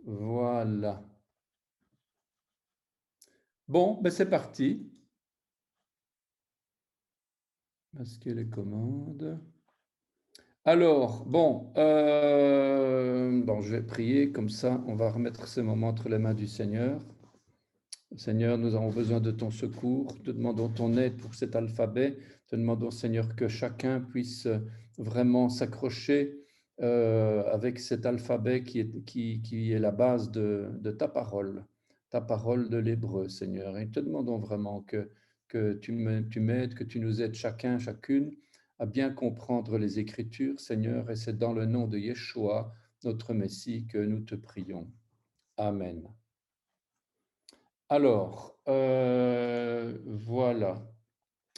Voilà. Bon, ben c'est parti. Masquer les commandes. Alors, bon, je vais prier, comme ça, on va remettre ce moment entre les mains du Seigneur. Seigneur, nous avons besoin de ton secours, te demandons ton aide pour cet alphabet, te demandons, Seigneur, que chacun puisse vraiment s'accrocher avec cet alphabet qui est la base de ta parole de l'hébreu, Seigneur. Et te demandons vraiment que tu m'aides, que tu nous aides chacun, chacune, à bien comprendre les Écritures, Seigneur, et c'est dans le nom de Yeshua, notre Messie, que nous te prions. Amen. Alors, voilà.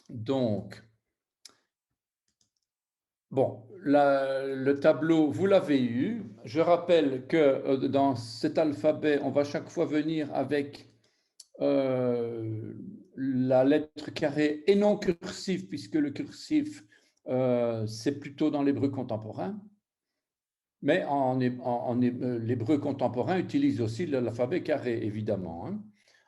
Donc, bon, le tableau, vous l'avez eu. Je rappelle que dans cet alphabet, on va chaque fois venir avec la lettre carrée et non cursive, puisque le cursif, c'est plutôt dans l'hébreu contemporain. Mais l'hébreu contemporain utilise aussi l'alphabet carré, évidemment, hein.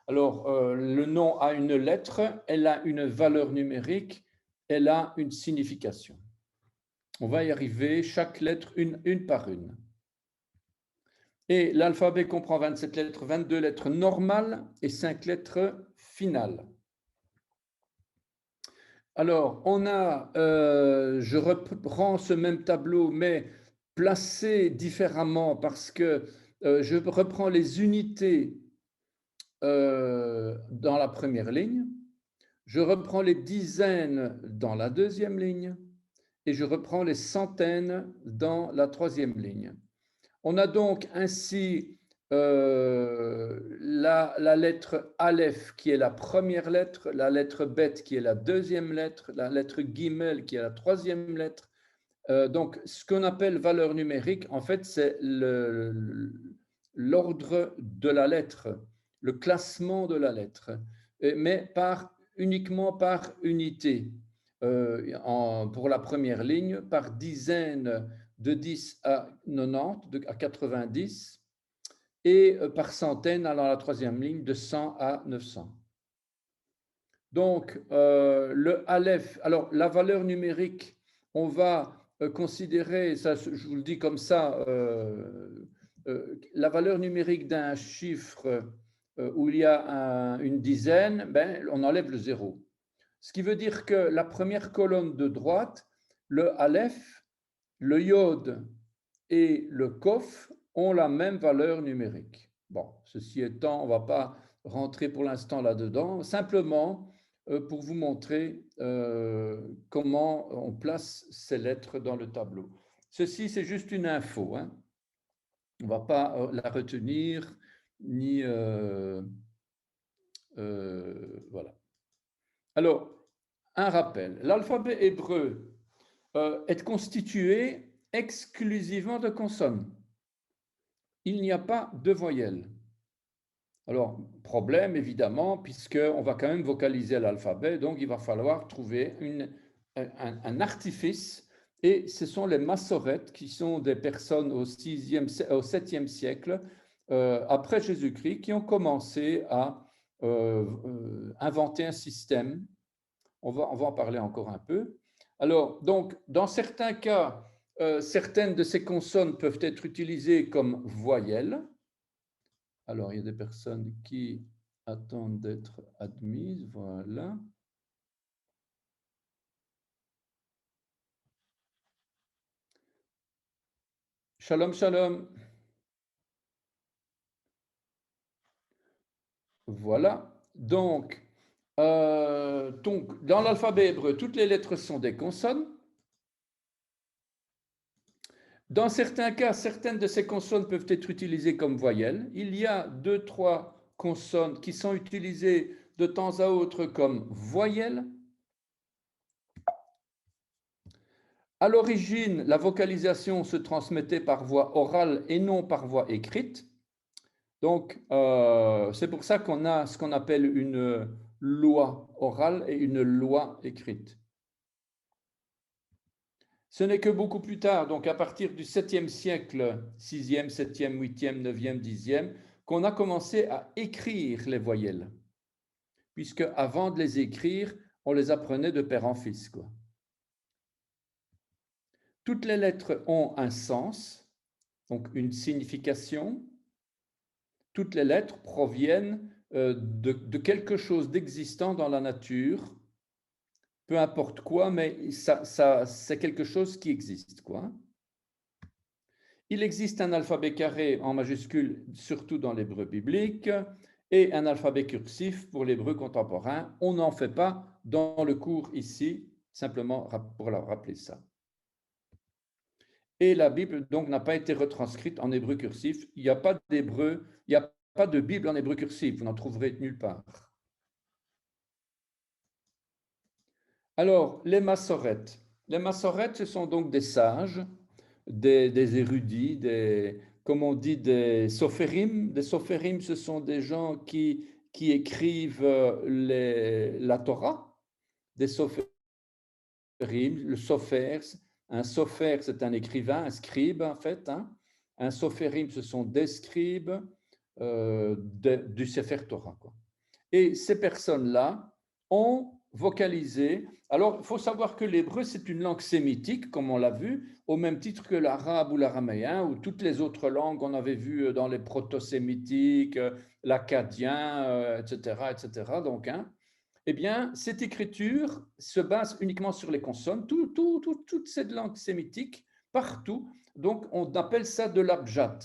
Alors, le nom a une lettre, elle a une valeur numérique, elle a une signification. On va y arriver, chaque lettre, une par une. Et l'alphabet comprend 27 lettres, 22 lettres normales et 5 lettres finales. Alors, je reprends ce même tableau, mais placé différemment parce que je reprends les unités dans la première ligne, je reprends les dizaines dans la deuxième ligne et je reprends les centaines dans la troisième ligne. On a donc ainsi la lettre Aleph qui est la première lettre, la lettre Bet qui est la deuxième lettre, la lettre Gimel qui est la troisième lettre. Donc, ce qu'on appelle valeur numérique, en fait, c'est l'ordre de la lettre, le classement de la lettre, mais uniquement par unité. Pour la première ligne, par dizaines de 10 à 90, à 90, et par centaines, alors la troisième ligne, de 100 à 900. Donc, le Aleph, alors la valeur numérique, on va considérer, ça, je vous le dis comme ça, la valeur numérique d'un chiffre où il y a une dizaine, ben, on enlève le zéro. Ce qui veut dire que la première colonne de droite, le Aleph, le Yod et le Kof ont la même valeur numérique. Bon, ceci étant, on ne va pas rentrer pour l'instant là-dedans, simplement pour vous montrer comment on place ces lettres dans le tableau. Ceci, c'est juste une info, hein. On ne va pas la retenir, ni... voilà. Alors, un rappel. L'alphabet hébreu est constitué exclusivement de consonnes. Il n'y a pas de voyelles. Alors, problème évidemment, puisqu'on va quand même vocaliser l'alphabet, donc il va falloir trouver un artifice, et ce sont les massorètes qui sont des personnes au 7e siècle après Jésus-Christ qui ont commencé à inventer un système. On va en parler encore un peu. Alors, donc, dans certains cas, certaines de ces consonnes peuvent être utilisées comme voyelles. Alors, il y a des personnes qui attendent d'être admises. Voilà. Shalom, shalom. Voilà. Donc dans l'alphabet hébreu, toutes les lettres sont des consonnes. Dans certains cas, certaines de ces consonnes peuvent être utilisées comme voyelles. Il y a 2-3 consonnes qui sont utilisées de temps à autre comme voyelles. À l'origine, la vocalisation se transmettait par voie orale et non par voie écrite. Donc, c'est pour ça qu'on a ce qu'on appelle une loi orale et une loi écrite. Ce n'est que beaucoup plus tard, donc à partir du 7e siècle, 6e, 7e, 8e, 9e, 10e, qu'on a commencé à écrire les voyelles. Puisque avant de les écrire, on les apprenait de père en fils, quoi. Toutes les lettres ont un sens, donc une signification. Toutes les lettres proviennent de quelque chose d'existant dans la nature, peu importe quoi, mais c'est quelque chose qui existe, quoi. Il existe un alphabet carré en majuscule, surtout dans l'hébreu biblique, et un alphabet cursif pour l'hébreu contemporain. On n'en fait pas dans le cours ici, simplement pour leur rappeler ça. Et la Bible, donc, n'a pas été retranscrite en hébreu cursif. Il n'y a pas d'hébreu, il n'y a pas de Bible en hébreu cursif. Vous n'en trouverez nulle part. Alors, les massorètes. Les massorètes, ce sont donc des sages, des érudits, comme on dit, des sophérim. Des sophérim, ce sont des gens qui écrivent la Torah. Des sophérim, le sophère. Un sophère, c'est un écrivain, un scribe en fait. Hein. Un sophérim, ce sont des scribes du Sefer Torah, quoi. Et ces personnes-là ont vocalisé. Alors, il faut savoir que l'hébreu, c'est une langue sémitique, comme on l'a vu, au même titre que l'arabe ou l'araméen, ou toutes les autres langues qu'on avait vues dans les proto-sémitiques, l'akkadien, etc., etc. Donc, hein, eh bien, cette écriture se base uniquement sur les consonnes, toute cette langue sémitique, partout. Donc, on appelle ça de l'abjad.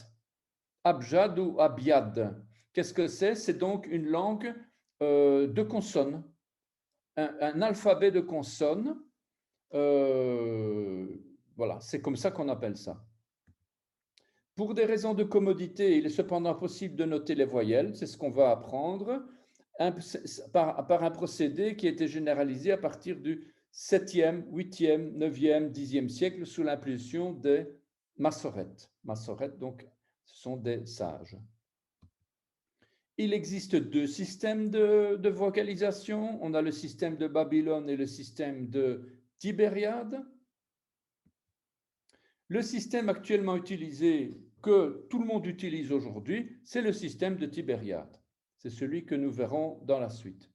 Abjad ou abiad. Qu'est-ce que c'est? C'est donc une langue de consonnes, un alphabet de consonnes. Voilà, c'est comme ça qu'on appelle ça. Pour des raisons de commodité, il est cependant possible de noter les voyelles, c'est ce qu'on va apprendre, par un procédé qui a été généralisé à partir du 7e, 8e, 9e, 10e siècle sous l'impulsion des massorètes. Massorètes, donc, ce sont des sages. Il existe deux systèmes de vocalisation. On a le système de Babylone et le système de Tibériade. Le système actuellement utilisé, que tout le monde utilise aujourd'hui, c'est le système de Tibériade. C'est celui que nous verrons dans la suite.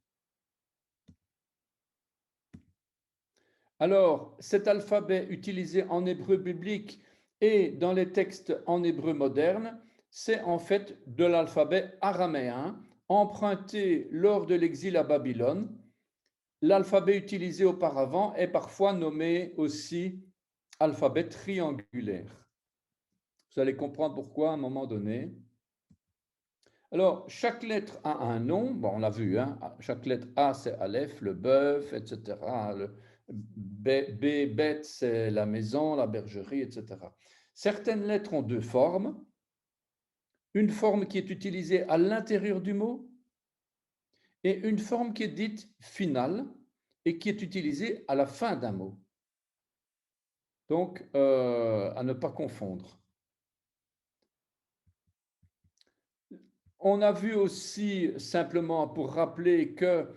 Alors, cet alphabet utilisé en hébreu biblique et dans les textes en hébreu moderne, c'est en fait de l'alphabet araméen emprunté lors de l'exil à Babylone. L'alphabet utilisé auparavant est parfois nommé aussi alphabet triangulaire. Vous allez comprendre pourquoi à un moment donné. Alors, chaque lettre a un nom. Bon, on l'a vu, hein, chaque lettre A, c'est Aleph, le bœuf, etc. Le B, Bet, c'est la maison, la bergerie, etc. Certaines lettres ont deux formes. Une forme qui est utilisée à l'intérieur du mot et une forme qui est dite finale et qui est utilisée à la fin d'un mot. Donc, à ne pas confondre. On a vu aussi, simplement pour rappeler que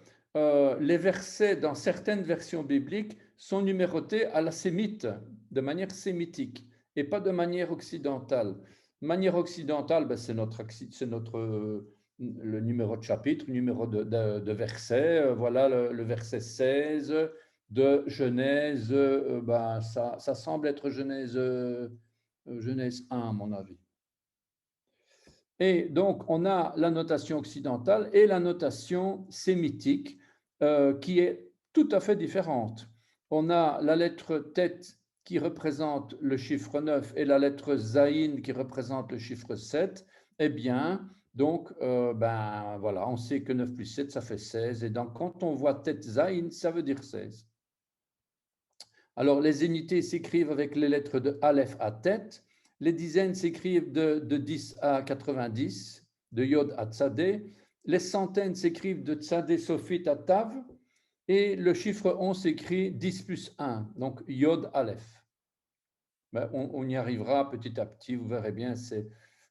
les versets dans certaines versions bibliques sont numérotés à la sémite, de manière sémitique, et pas de manière occidentale. Manière occidentale, ben, c'est le numéro de chapitre, le numéro de verset. Voilà le verset 16 de Genèse. Ben, ça semble être Genèse 1, à mon avis. Et donc, on a la notation occidentale et la notation sémitique qui est tout à fait différente. On a la lettre Tet qui représente le chiffre 9 et la lettre Zayin qui représente le chiffre 7. Eh bien, donc, ben voilà, on sait que 9 plus 7, ça fait 16. Et donc, quand on voit Tet Zayin, ça veut dire 16. Alors, les unités s'écrivent avec les lettres de Aleph à Tet. Les dizaines s'écrivent de 10 à 90, de Yod à Tzadé. Les centaines s'écrivent de Tzadé Sophit à Tav. Et le chiffre 11 s'écrit 10 plus 1, donc Yod Aleph. Ben, on y arrivera petit à petit, vous verrez bien.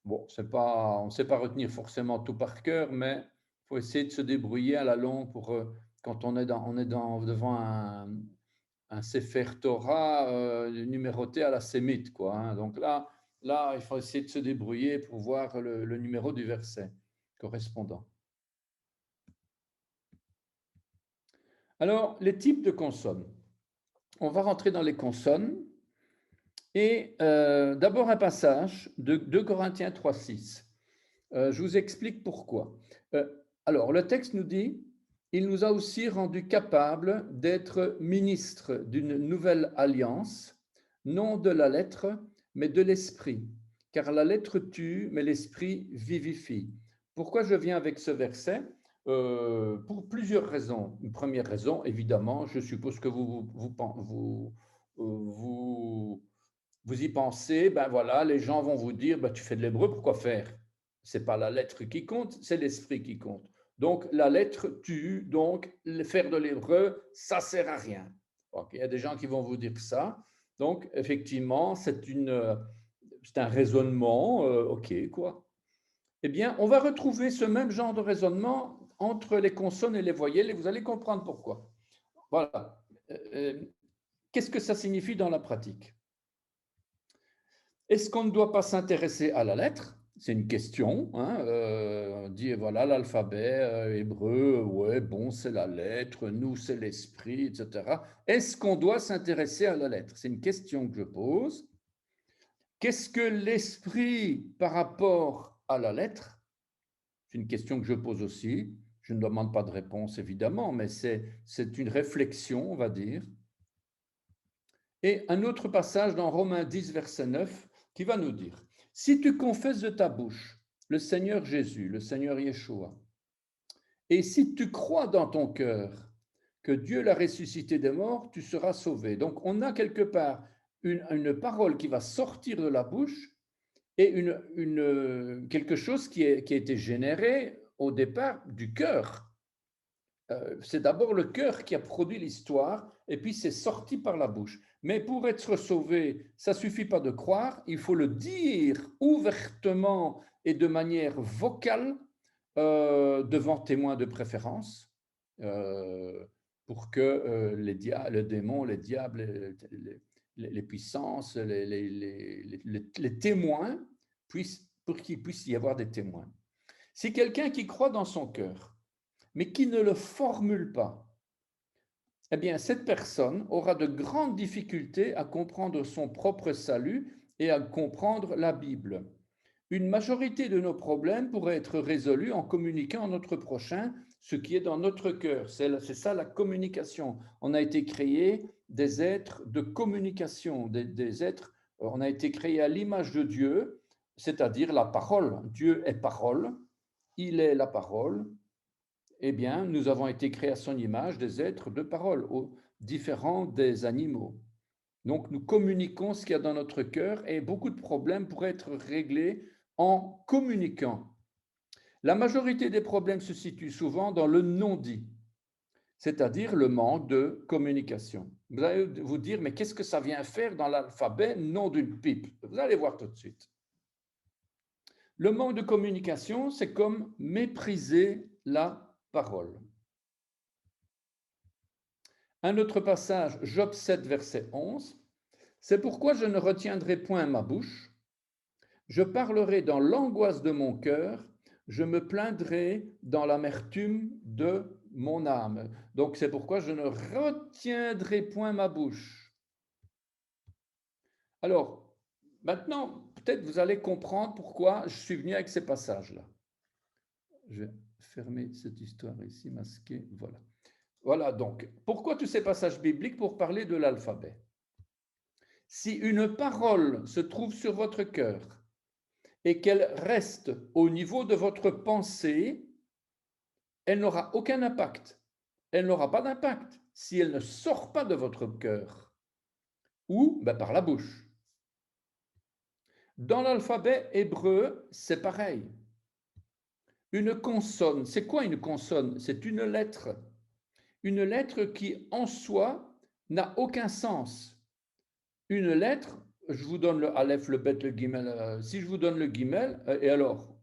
Bon, on ne sait pas retenir forcément tout par cœur, mais il faut essayer de se débrouiller à la longue pour quand on est devant un Sefer Torah numéroté à la sémite, quoi, hein. Donc là, il faut essayer de se débrouiller pour voir le numéro du verset correspondant. Alors, les types de consonnes. On va rentrer dans les consonnes. Et d'abord un passage de 2 Corinthiens 3,6. Je vous explique pourquoi. Alors, le texte nous dit, il nous a aussi rendus capables d'être ministres d'une nouvelle alliance, non de la lettre, mais de l'esprit. Car la lettre tue, mais l'esprit vivifie. Pourquoi je viens avec ce verset? Pour plusieurs raisons. Une première raison, évidemment, je suppose que vous y pensez, ben voilà, les gens vont vous dire, ben, tu fais de l'hébreu, pourquoi faire? C'est pas la lettre qui compte, c'est l'esprit qui compte. Donc la lettre tue, donc faire de l'hébreu, ça sert à rien. Okay, il y a des gens qui vont vous dire ça. Donc effectivement, c'est un raisonnement, ok quoi. Eh bien, on va retrouver ce même genre de raisonnement entre les consonnes et les voyelles, et vous allez comprendre pourquoi. Voilà. Qu'est-ce que ça signifie dans la pratique? Est-ce qu'on ne doit pas s'intéresser à la lettre? C'est une question, hein. On dit, voilà, l'alphabet hébreu, ouais, bon, c'est la lettre, nous, c'est l'esprit, etc. Est-ce qu'on doit s'intéresser à la lettre? C'est une question que je pose. Qu'est-ce que l'esprit par rapport à la lettre? C'est une question que je pose aussi. Je ne demande pas de réponse, évidemment, mais c'est une réflexion, on va dire. Et un autre passage dans Romains 10, verset 9, qui va nous dire, si tu confesses de ta bouche le Seigneur Jésus, le Seigneur Yeshua, et si tu crois dans ton cœur que Dieu l'a ressuscité des morts, tu seras sauvé. Donc on a quelque part une parole qui va sortir de la bouche et quelque chose qui a été généré au départ du cœur. C'est d'abord le cœur qui a produit l'histoire et puis c'est sorti par la bouche. Mais pour être sauvé, ça suffit pas de croire, il faut le dire ouvertement et de manière vocale devant témoins de préférence pour que le démon, les diables, les puissances, les témoins pour qu'il puisse y avoir des témoins. Si quelqu'un qui croit dans son cœur, mais qui ne le formule pas, eh bien, cette personne aura de grandes difficultés à comprendre son propre salut et à comprendre la Bible. Une majorité de nos problèmes pourraient être résolus en communiquant à notre prochain ce qui est dans notre cœur. C'est ça la communication. On a été créé des êtres de communication, des êtres, on a été créé à l'image de Dieu, c'est-à-dire la parole. Dieu est parole, il est la parole. Eh bien, nous avons été créés à son image des êtres de parole, différents des animaux. Donc, nous communiquons ce qu'il y a dans notre cœur et beaucoup de problèmes pourraient être réglés en communiquant. La majorité des problèmes se situent souvent dans le non-dit, c'est-à-dire le manque de communication. Vous allez vous dire, mais qu'est-ce que ça vient faire dans l'alphabet non d'une pipe? Vous allez voir tout de suite. Le manque de communication, c'est comme mépriser la parole. Un autre passage, Job 7, verset 11, c'est pourquoi je ne retiendrai point ma bouche, je parlerai dans l'angoisse de mon cœur, je me plaindrai dans l'amertume de mon âme. Donc c'est pourquoi je ne retiendrai point ma bouche. Alors, maintenant, peut-être vous allez comprendre pourquoi je suis venu avec ces passages-là. Je vais fermer cette histoire ici, masquée, voilà. Voilà, donc, pourquoi tous ces passages bibliques? Pour parler de l'alphabet. Si une parole se trouve sur votre cœur et qu'elle reste au niveau de votre pensée, elle n'aura aucun impact. Elle n'aura pas d'impact si elle ne sort pas de votre cœur ou par la bouche. Dans l'alphabet hébreu, c'est pareil. Une consonne, c'est quoi une consonne? C'est une lettre. Une lettre qui, en soi, n'a aucun sens. Une lettre, je vous donne le aleph, le bet, le gimel. Si je vous donne le gimel, et alors,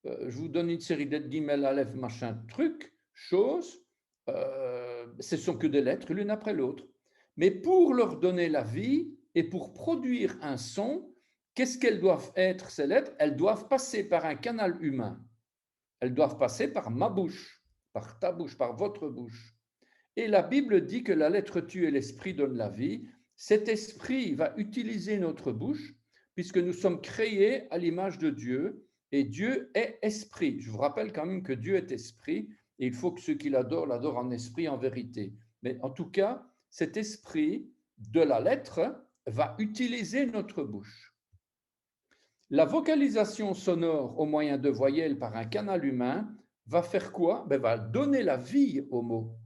je vous donne une série d'être gimel, aleph, machin, truc, chose, ce sont que des lettres l'une après l'autre. Mais pour leur donner la vie et pour produire un son, qu'est-ce qu'elles doivent être, ces lettres? Elles doivent passer par un canal humain. Elles doivent passer par ma bouche, par ta bouche, par votre bouche. Et la Bible dit que la lettre tue et l'esprit donne la vie. Cet esprit va utiliser notre bouche puisque nous sommes créés à l'image de Dieu et Dieu est esprit. Je vous rappelle quand même que Dieu est esprit et il faut que ceux qui l'adorent l'adorent en esprit, en vérité. Mais en tout cas, cet esprit de la lettre va utiliser notre bouche. La vocalisation sonore au moyen de voyelles par un canal humain va faire quoi? Va donner la vie au mot.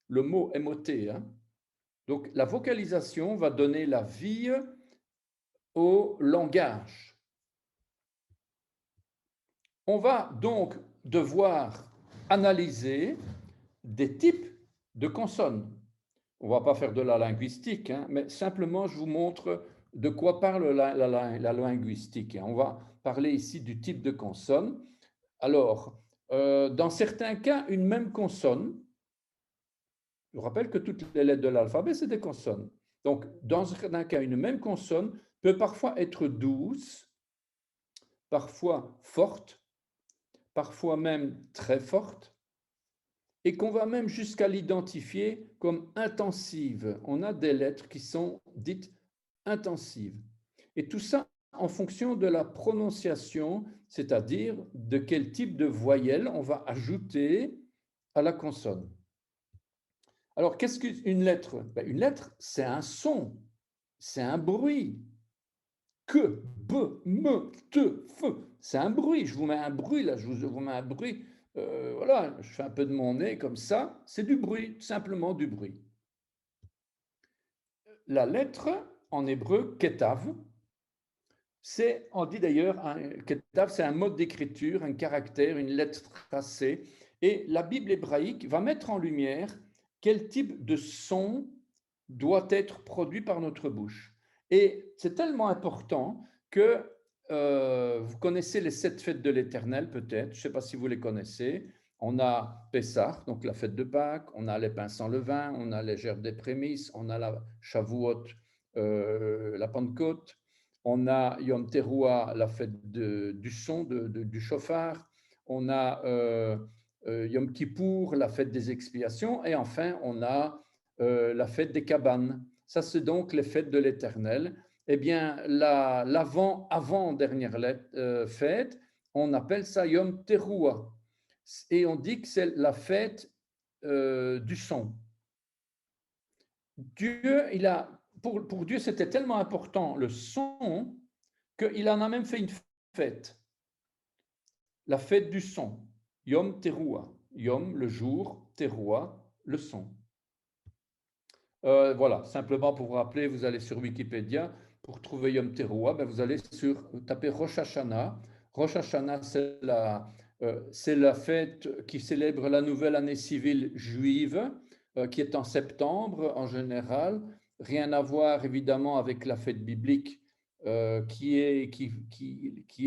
Le mot MOT. Hein. Donc, la vocalisation va donner la vie au langage. On va donc devoir analyser des types de consonnes. On ne va pas faire de la linguistique, hein, mais simplement je vous montre de quoi parle la linguistique. On va parler ici du type de consonne. Alors, dans certains cas, une même consonne, je vous rappelle que toutes les lettres de l'alphabet, c'est des consonnes. Donc, dans certains cas, une même consonne peut parfois être douce, parfois forte, parfois même très forte, et qu'on va même jusqu'à l'identifier comme intensive. On a des lettres qui sont dites intensives. Et tout ça en fonction de la prononciation, c'est-à-dire de quel type de voyelle on va ajouter à la consonne. Alors, qu'est-ce qu'une lettre? Une lettre, c'est un son, c'est un bruit. Que, b, me, te, f, c'est un bruit. Je vous mets un bruit là, je vous mets un bruit. Voilà, je fais un peu de mon nez comme ça. C'est du bruit, simplement du bruit. La lettre en hébreu, ketav, on dit d'ailleurs, ketav, c'est un mode d'écriture, un caractère, une lettre tracée. Et la Bible hébraïque va mettre en lumière quel type de son doit être produit par notre bouche. Et c'est tellement important que vous connaissez les 7 fêtes de l'Éternel, peut-être, je ne sais pas si vous les connaissez. On a Pessah, donc la fête de Pâques, on a les pains sans levain, on a les gerbes des prémices, on a la Shavuot, la Pentecôte, on a Yom Teruah, la fête du son, du chauffard, on a Yom Kippour, la fête des expiations, et enfin on a la fête des cabanes. Ça, c'est donc les fêtes de l'Éternel. Eh bien, l'avant-dernière fête, on appelle ça Yom Teruah. Et on dit que c'est la fête du son. Dieu, pour Dieu, c'était tellement important le son qu'il en a même fait une fête. La fête du son. Yom Teruah. Yom, le jour, Teruah, le son. Voilà, simplement pour vous rappeler, vous allez sur Wikipédia, pour trouver Yom Teruah, vous allez taper Rosh Hashanah. Rosh Hashanah, c'est la fête qui célèbre la nouvelle année civile juive, qui est en septembre en général. Rien à voir évidemment avec la fête biblique, qui est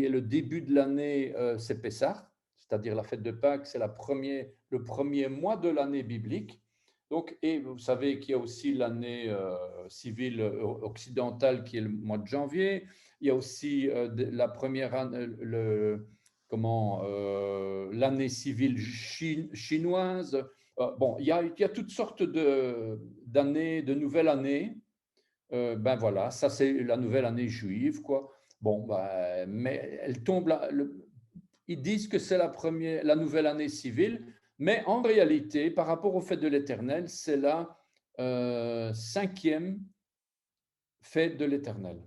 le début de l'année, c'est Pessah, c'est-à-dire la fête de Pâques, c'est le premier mois de l'année biblique. Donc, et vous savez qu'il y a aussi l'année civile occidentale qui est le mois de janvier. Il y a aussi la première année, l'année civile chinoise. Bon, il y a toutes sortes d'années, de nouvelles années. Voilà, ça c'est la nouvelle année juive, quoi. Bon, mais elle tombe ils disent que c'est la nouvelle année civile, mais en réalité, par rapport au fête de l'Éternel, c'est la 5e fête de l'Éternel.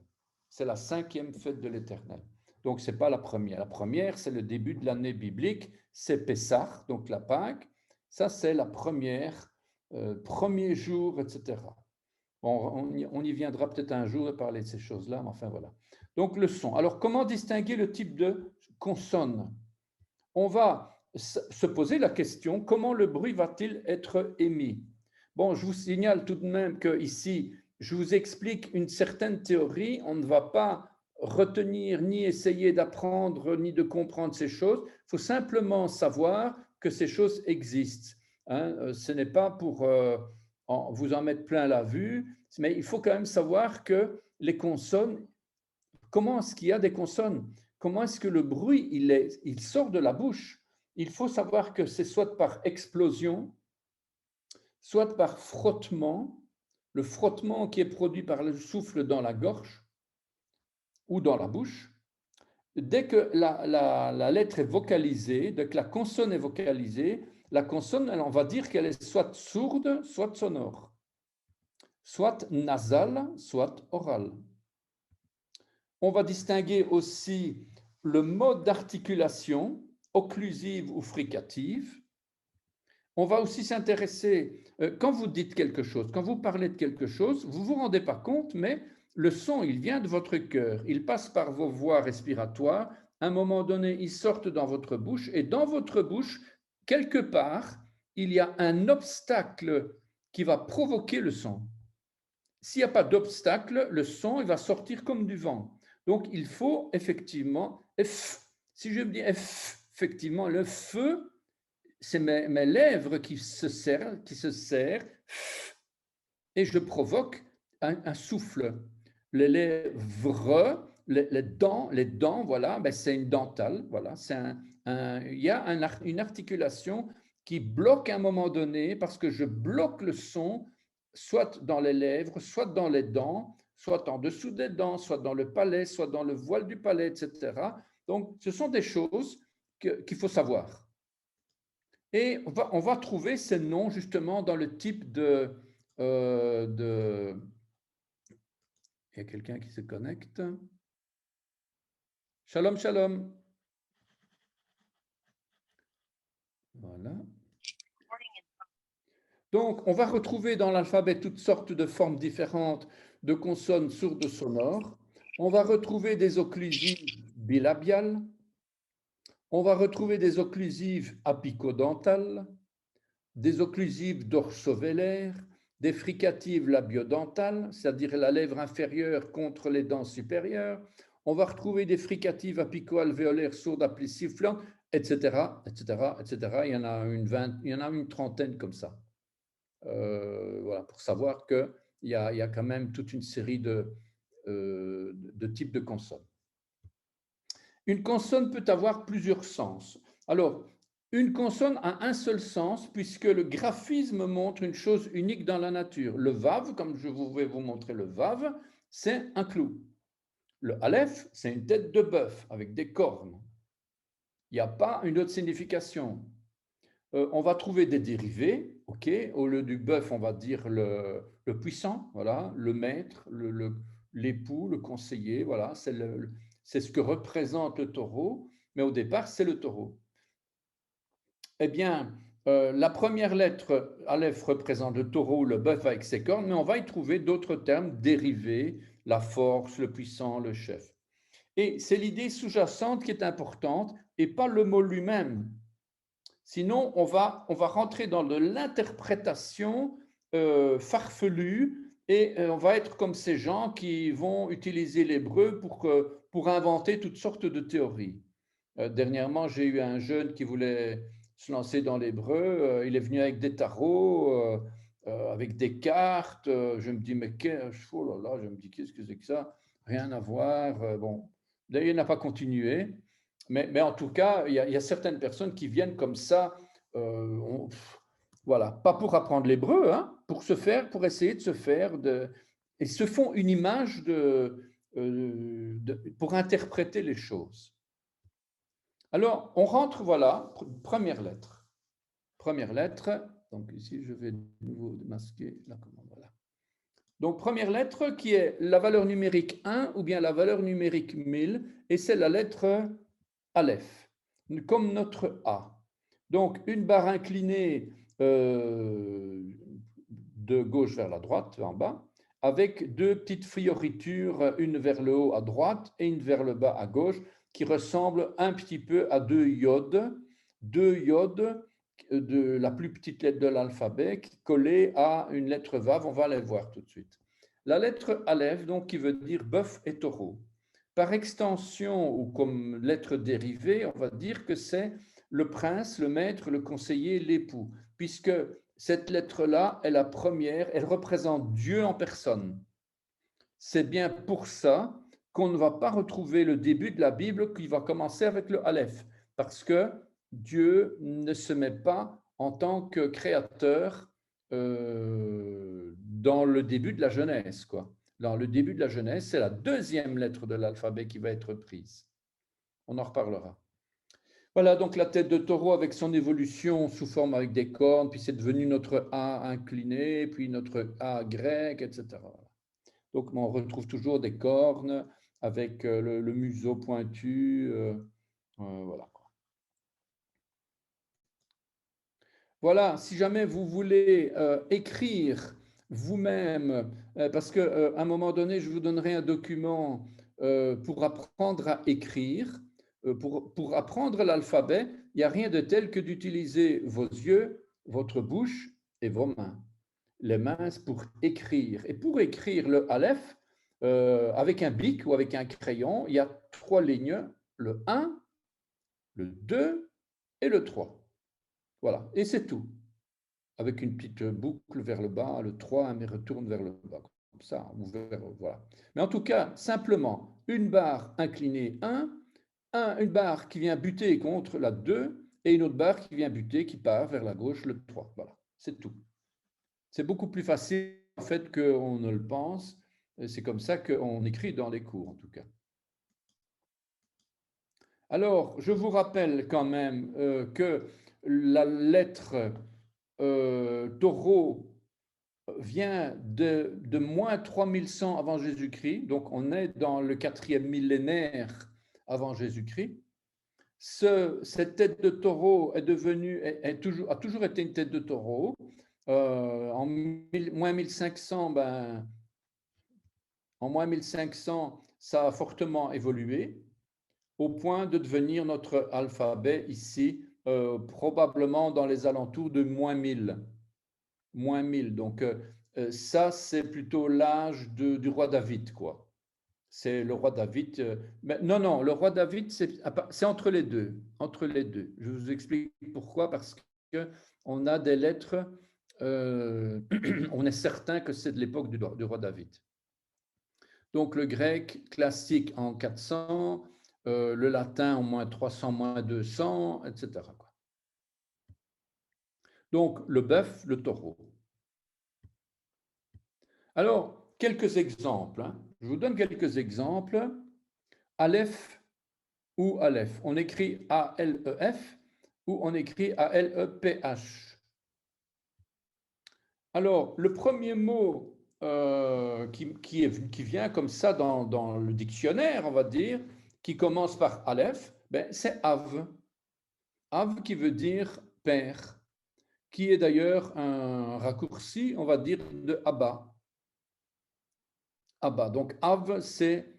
C'est la 5e fête de l'Éternel. Donc, ce n'est pas la première. La première, c'est le début de l'année biblique, c'est Pessah, donc la Pâque. Ça, c'est la première, premier jour, etc. Bon, on y viendra peut-être un jour de parler de ces choses-là, mais enfin voilà. Donc, le son. Alors, comment distinguer le type de consonne? On va se poser la question, comment le bruit va-t-il être émis? Bon, je vous signale tout de même que ici, je vous explique une certaine théorie. On ne va pas retenir ni essayer d'apprendre ni de comprendre ces choses. Il faut simplement savoir que ces choses existent. Hein. Ce n'est pas pour vous en mettre plein la vue, mais il faut quand même savoir que les consonnes, comment est-ce qu'il y a des consonnes? Comment est-ce que le bruit, il sort de la bouche? Il faut savoir que c'est soit par explosion, soit par frottement, le frottement qui est produit par le souffle dans la gorge ou dans la bouche. Dès que la lettre est vocalisée, dès que la consonne est vocalisée, la consonne, on va dire qu'elle est soit sourde, soit sonore, soit nasale, soit orale. On va distinguer aussi le mode d'articulation, occlusive ou fricative. On va aussi s'intéresser, quand vous dites quelque chose, quand vous parlez de quelque chose, vous ne vous rendez pas compte, mais le son, il vient de votre cœur, il passe par vos voies respiratoires, à un moment donné, il sort dans votre bouche, et dans votre bouche, quelque part, il y a un obstacle qui va provoquer le son. S'il n'y a pas d'obstacle, le son, il va sortir comme du vent. Donc, il faut effectivement, si je dis effectivement, le feu, c'est mes lèvres qui se serrent, et je provoque un souffle. Les lèvres, les dents, voilà, ben c'est une dentale, voilà, il y a une articulation qui bloque à un moment donné parce que je bloque le son, soit dans les lèvres, soit dans les dents, soit en dessous des dents, soit dans le palais, soit dans le voile du palais, etc. Donc, ce sont des choses qu'il faut savoir. Et on va trouver ces noms justement dans le type de... Il y a quelqu'un qui se connecte. Shalom, shalom. Voilà. Donc, on va retrouver dans l'alphabet toutes sortes de formes différentes de consonnes sourdes sonores. On va retrouver des occlusives bilabiales. On va retrouver des occlusives apicodentales, des occlusives dorsovélaires, des fricatives labiodentales, c'est-à-dire la lèvre inférieure contre les dents supérieures. On va retrouver des fricatives apico-alvéolaires sourdes appelées sifflantes, etc., etc., etc. Il y en a une trentaine comme ça. Voilà, pour savoir qu'il y a quand même toute une série de types de consonnes. Une consonne peut avoir plusieurs sens. Alors, une consonne a un seul sens puisque le graphisme montre une chose unique dans la nature. Le vav, comme je vais vous montrer le vav, c'est un clou. Le aleph, c'est une tête de bœuf avec des cornes. Il n'y a pas une autre signification. On va trouver des dérivés, ok. Au lieu du bœuf, on va dire le puissant, voilà, le maître, l'époux, le conseiller, voilà, c'est ce que représente le taureau, mais au départ, c'est le taureau. Eh bien, la première lettre, Aleph, représente le taureau, le bœuf avec ses cornes, mais on va y trouver d'autres termes dérivés, la force, le puissant, le chef. Et c'est l'idée sous-jacente qui est importante et pas le mot lui-même. Sinon, on va rentrer dans de l'interprétation farfelue et on va être comme ces gens qui vont utiliser l'hébreu pour inventer toutes sortes de théories. Dernièrement, j'ai eu un jeune qui voulait se lancer dans l'hébreu. Il est venu avec des tarots, avec des cartes. Je me dis, mais oh là là, je me dis, qu'est-ce que c'est que ça? Rien à voir. Bon, d'ailleurs, il n'a pas continué. Mais en tout cas, il y a certaines personnes qui viennent comme ça, voilà, pas pour apprendre l'hébreu, hein, pour essayer de se faire, et se font une image pour interpréter les choses. Alors, on rentre, voilà, première lettre. Première lettre, donc ici, je vais de nouveau démasquer la commande, voilà. Donc, première lettre qui est la valeur numérique 1 ou bien la valeur numérique 1000, et c'est la lettre Aleph, comme notre A. Donc, une barre inclinée de gauche vers la droite, en bas, avec deux petites fioritures, une vers le haut à droite et une vers le bas à gauche, qui ressemblent un petit peu à deux iodes de la plus petite lettre de l'alphabet collée à une lettre Vav. On va les voir tout de suite. La lettre Aleph, donc, qui veut dire bœuf et taureau. Par extension ou comme lettre dérivée, on va dire que c'est le prince, le maître, le conseiller, l'époux, puisque Cette lettre-là est la première, elle représente Dieu en personne. C'est bien pour ça qu'on ne va pas retrouver le début de la Bible qui va commencer avec le Aleph, parce que Dieu ne se met pas en tant que créateur dans le début de la Genèse, quoi. Dans le début de la Genèse, c'est la deuxième lettre de l'alphabet qui va être prise. On en reparlera. Voilà donc la tête de taureau avec son évolution sous forme avec des cornes, puis c'est devenu notre A incliné, puis notre A grec, etc. Donc on retrouve toujours des cornes avec le museau pointu. Voilà. Voilà, si jamais vous voulez écrire vous-même, parce qu'à un moment donné, je vous donnerai un document pour apprendre à écrire, pour apprendre l'alphabet, il n'y a rien de tel que d'utiliser vos yeux, votre bouche et vos mains. Les mains pour écrire. Et pour écrire le Aleph, avec un bic ou avec un crayon, il y a 3 lignes, le 1, le 2 et le 3. Voilà, et c'est tout. Avec une petite boucle vers le bas, le 3, mais retourne vers le bas. Comme ça, voilà. Mais en tout cas, simplement, une barre inclinée 1, une barre qui vient buter contre la 2 et une autre barre qui vient buter, qui part vers la gauche, le 3. Voilà, c'est tout. C'est beaucoup plus facile en fait qu'on ne le pense. C'est comme ça qu'on écrit dans les cours en tout cas. Alors, je vous rappelle quand même que la lettre taureau vient de moins 3100 avant Jésus-Christ, donc on est dans le 4e millénaire avant Jésus-Christ. Cette tête de taureau est devenue, a toujours été une tête de taureau. En moins 1500, en moins 1500, ça a fortement évolué au point de devenir notre alphabet ici, probablement dans les alentours de moins 1000. Moins 1000. Donc, ça, c'est plutôt l'âge du roi David, quoi. C'est le roi David. Mais non, le roi David, c'est entre les deux. Entre les deux. Je vous explique pourquoi. Parce qu'on a des lettres, on est certain que c'est de l'époque du roi David. Donc le grec classique en 400, le latin en moins 300, moins 200, etc. Donc le bœuf, le taureau. Alors, quelques exemples. Je vous donne quelques exemples. Aleph ou Aleph. On écrit A-L-E-F ou on écrit A-L-E-P-H. Alors, le premier mot qui vient comme ça dans le dictionnaire, on va dire, qui commence par Aleph, c'est Av. Av qui veut dire père, qui est d'ailleurs un raccourci, on va dire, de Abba. Abba. Donc, Av, c'est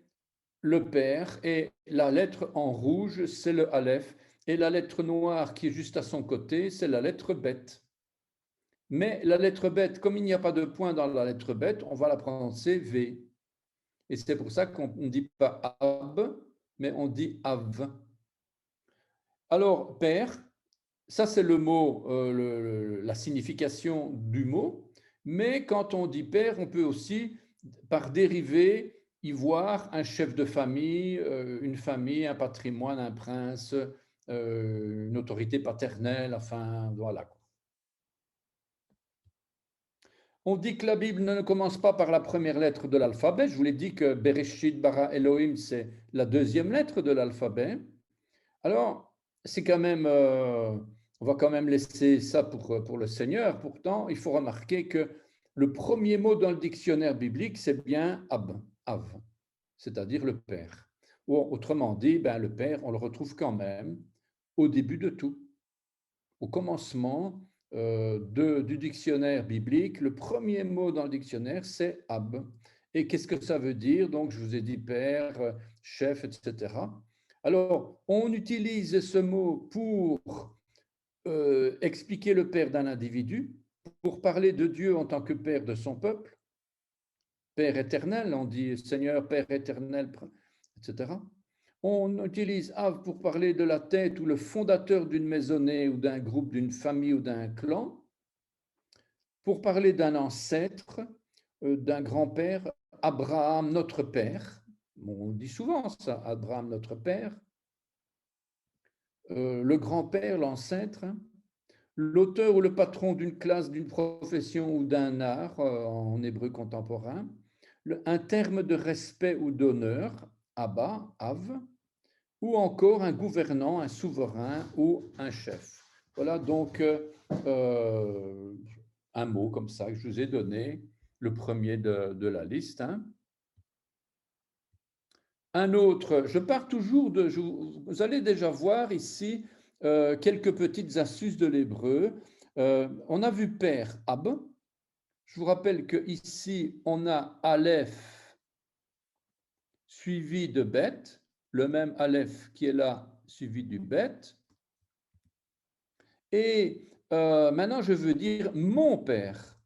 le père, et la lettre en rouge, c'est le Aleph, et la lettre noire qui est juste à son côté, c'est la lettre bête. Mais la lettre bête, comme il n'y a pas de point dans la lettre bête, on va la prononcer V. Et c'est pour ça qu'on ne dit pas Ab, mais on dit Av. Alors, père, ça c'est le mot, la signification du mot, mais quand on dit père, on peut aussi, par dérivé, y voir un chef de famille, une famille, un patrimoine, un prince, une autorité paternelle, enfin, voilà. On dit que la Bible ne commence pas par la première lettre de l'alphabet. Je vous l'ai dit que Bereshit bara Elohim, c'est la deuxième lettre de l'alphabet. Alors, c'est quand même, on va quand même laisser ça pour le Seigneur. Pourtant, il faut remarquer que le premier mot dans le dictionnaire biblique, c'est bien Ab, Av, c'est-à-dire le Père. Ou autrement dit, le Père, on le retrouve quand même au début de tout. Au commencement du dictionnaire biblique, le premier mot dans le dictionnaire, c'est Ab. Et qu'est-ce que ça veut dire? Donc, je vous ai dit père, chef, etc. Alors, on utilise ce mot pour expliquer le père d'un individu, pour parler de Dieu en tant que père de son peuple, Père éternel, on dit Seigneur, Père éternel, etc. On utilise Av pour parler de la tête ou le fondateur d'une maisonnée ou d'un groupe, d'une famille ou d'un clan. pour parler d'un ancêtre, d'un grand-père, Abraham, notre père. On dit souvent ça, Abraham, notre père. Le grand-père, l'ancêtre, l'auteur ou le patron d'une classe, d'une profession ou d'un art en hébreu contemporain, un terme de respect ou d'honneur, Abba, Av, ou encore un gouvernant, un souverain ou un chef. Voilà donc un mot comme ça que je vous ai donné, le premier de la liste. Hein. Un autre, je pars toujours de, vous allez déjà voir ici quelques petites astuces de l'hébreu. On a vu père, ab. Je vous rappelle qu'ici, on a aleph suivi de bet, le même aleph qui est là suivi du bet. Et maintenant, je veux dire mon père.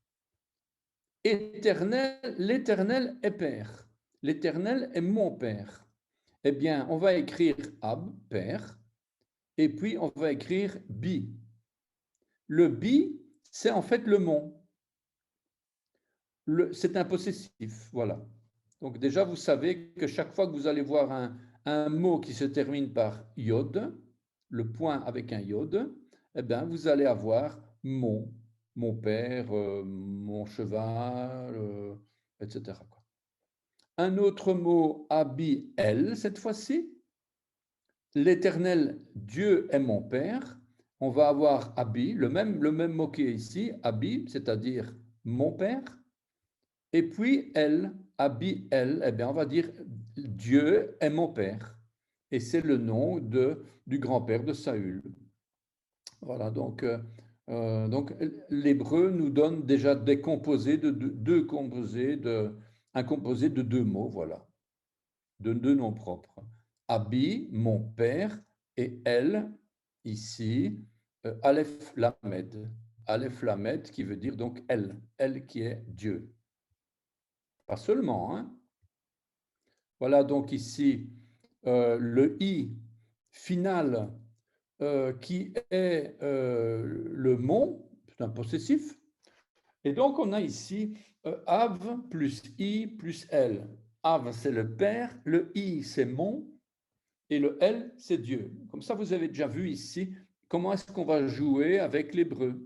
Éternel, l'Éternel est père. L'Éternel est mon père. Eh bien, on va écrire ab, père, et puis on va écrire bi. Le bi, c'est en fait le mon. C'est un possessif, voilà. Donc déjà, vous savez que chaque fois que vous allez voir un mot qui se termine par yod, le point avec un yod, eh bien, vous allez avoir mon père, mon cheval, etc. Un autre mot, abi, el, cette fois-ci. L'Éternel, Dieu est mon Père. On va avoir abi, le même mot qui est ici, abi, c'est-à-dire mon Père. Et puis elle, abi, elle, eh bien, on va dire Dieu est mon Père. Et c'est le nom du grand-père de Saül. Voilà, donc l'hébreu nous donne déjà des composés un composé de deux mots, voilà, de deux noms propres. Abi, mon père, et elle, ici, Aleph Lamed. Aleph Lamed qui veut dire donc elle qui est Dieu. Pas seulement, hein. Voilà donc ici le i final qui est le mon, c'est un possessif. Et donc on a ici Av plus i plus elle. Av c'est le père, le i c'est mon, et le L, c'est Dieu. Comme ça, vous avez déjà vu ici comment est-ce qu'on va jouer avec l'hébreu.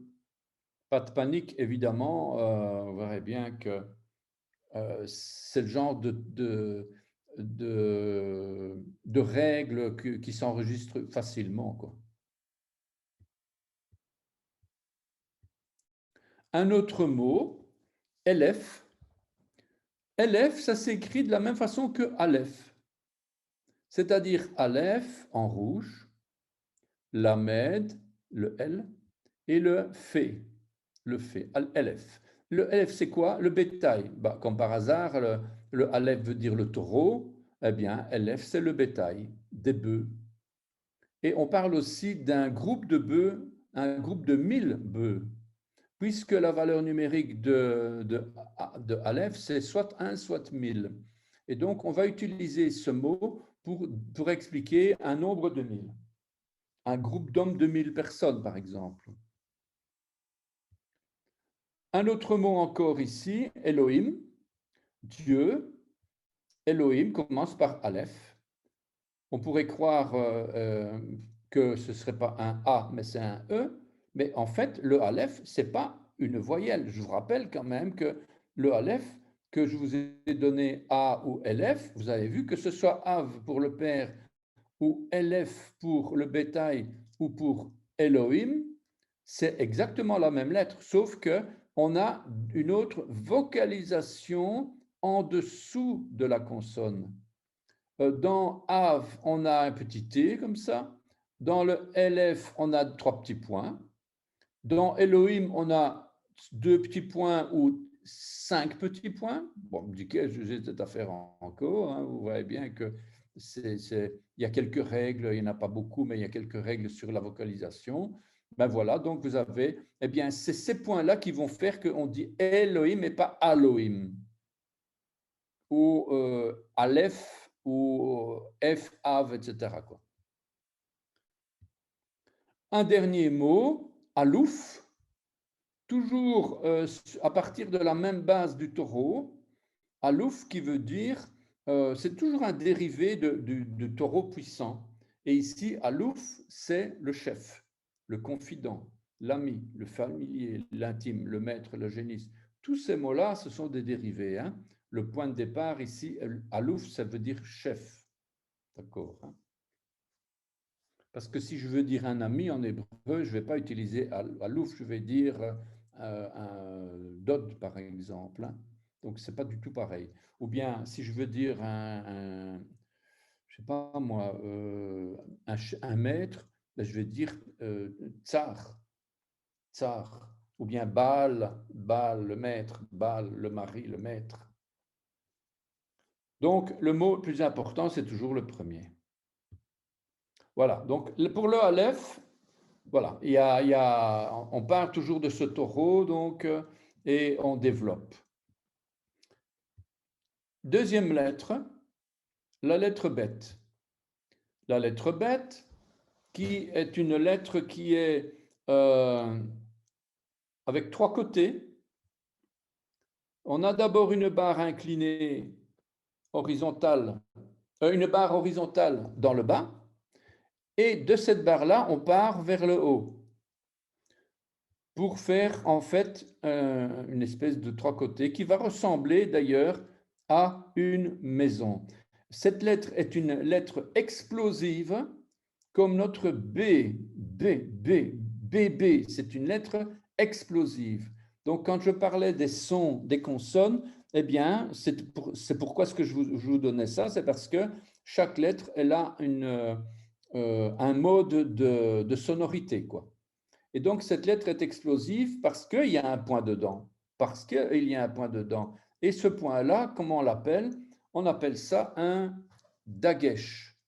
Pas de panique, évidemment, vous verrez bien que c'est le genre de règles qui s'enregistrent facilement, quoi. Un autre mot, Elef. Elef, ça s'écrit de la même façon que Aleph, c'est-à-dire Aleph en rouge, Lamed, le L, et le Fait, le Fait, Al-Elef. Le Elef, c'est quoi? Le bétail. Bah, comme par hasard, le Aleph veut dire le taureau, eh bien, Elef, c'est le bétail, des bœufs. Et on parle aussi d'un groupe de bœufs, un groupe de 1000 bœufs, puisque la valeur numérique de Aleph, c'est soit 1, soit 1000. Et donc, on va utiliser ce mot pour expliquer un nombre de 1000. Un groupe d'hommes de 1000 personnes, par exemple. Un autre mot encore ici, Elohim, Dieu. Elohim commence par Aleph. On pourrait croire que ce ne serait pas un A, mais c'est un E. Mais en fait, le Aleph, ce n'est pas une voyelle. Je vous rappelle quand même que le Aleph, que je vous ai donné A ou Elef, vous avez vu que ce soit Av pour le père ou Elef pour le bétail ou pour Elohim, c'est exactement la même lettre, sauf que on a une autre vocalisation en dessous de la consonne. Dans Av, on a un petit T comme ça. Dans le Elef, on a 3 petits points. Dans Elohim, on a 2 petits points ou 5 petits points. Bon, me dit que j'ai cette affaire encore. Hein, vous voyez bien que il y a quelques règles, il n'y en a pas beaucoup, mais il y a quelques règles sur la vocalisation. Ben voilà, donc vous avez, eh bien, c'est ces points-là qui vont faire qu'on dit Elohim et pas Aloïm. Ou Aleph, ou F, Av, etc. Quoi. Un dernier mot, Alouf. toujours à partir de la même base du taureau, Alouf qui veut dire, c'est toujours un dérivé de taureau puissant. Et ici, Alouf, c'est le chef, le confident, l'ami, le familier, l'intime, le maître, le génisse. Tous ces mots-là, ce sont des dérivés. Hein. Le point de départ ici, Alouf, ça veut dire chef. D'accord, hein. Parce que si je veux dire un ami en hébreu, je ne vais pas utiliser Alouf, je vais dire un Dod, par exemple. Hein. Donc, ce n'est pas du tout pareil. Ou bien, si je veux dire je sais pas moi, un maître, ben, je vais dire tsar, tsar. Ou bien Baal, Baal le maître, Baal le mari, le maître. Donc, le mot le plus important, c'est toujours le premier. Voilà, donc pour le Aleph, voilà, on part toujours de ce taureau, donc, et on développe. Deuxième lettre, la lettre bête. La lettre bête, qui est une lettre qui est avec trois côtés. On a d'abord une barre inclinée horizontale, une barre horizontale dans le bas, et de cette barre-là, on part vers le haut pour faire en fait une espèce de trois côtés qui va ressembler d'ailleurs à une maison. Cette lettre est une lettre explosive comme notre B, B, c'est une lettre explosive. Donc quand je parlais des sons, des consonnes, eh bien c'est pourquoi ce que je vous donnais ça, c'est parce que chaque lettre elle a un mode de sonorité, quoi. Et donc, cette lettre est explosive parce qu'il y a un point dedans. Parce qu'il y a un point dedans. Et ce point-là, comment on l'appelle? On appelle ça un dagesh.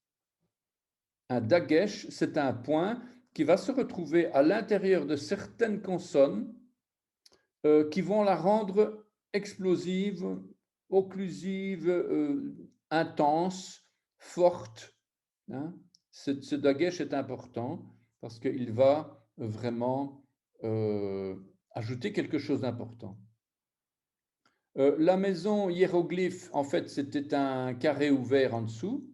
Un dagesh, c'est un point qui va se retrouver à l'intérieur de certaines consonnes qui vont la rendre explosive, occlusive, intense, forte. Hein. Ce dagesh est important parce qu'il va vraiment ajouter quelque chose d'important. La maison hiéroglyphe, en fait, c'était un carré ouvert en dessous.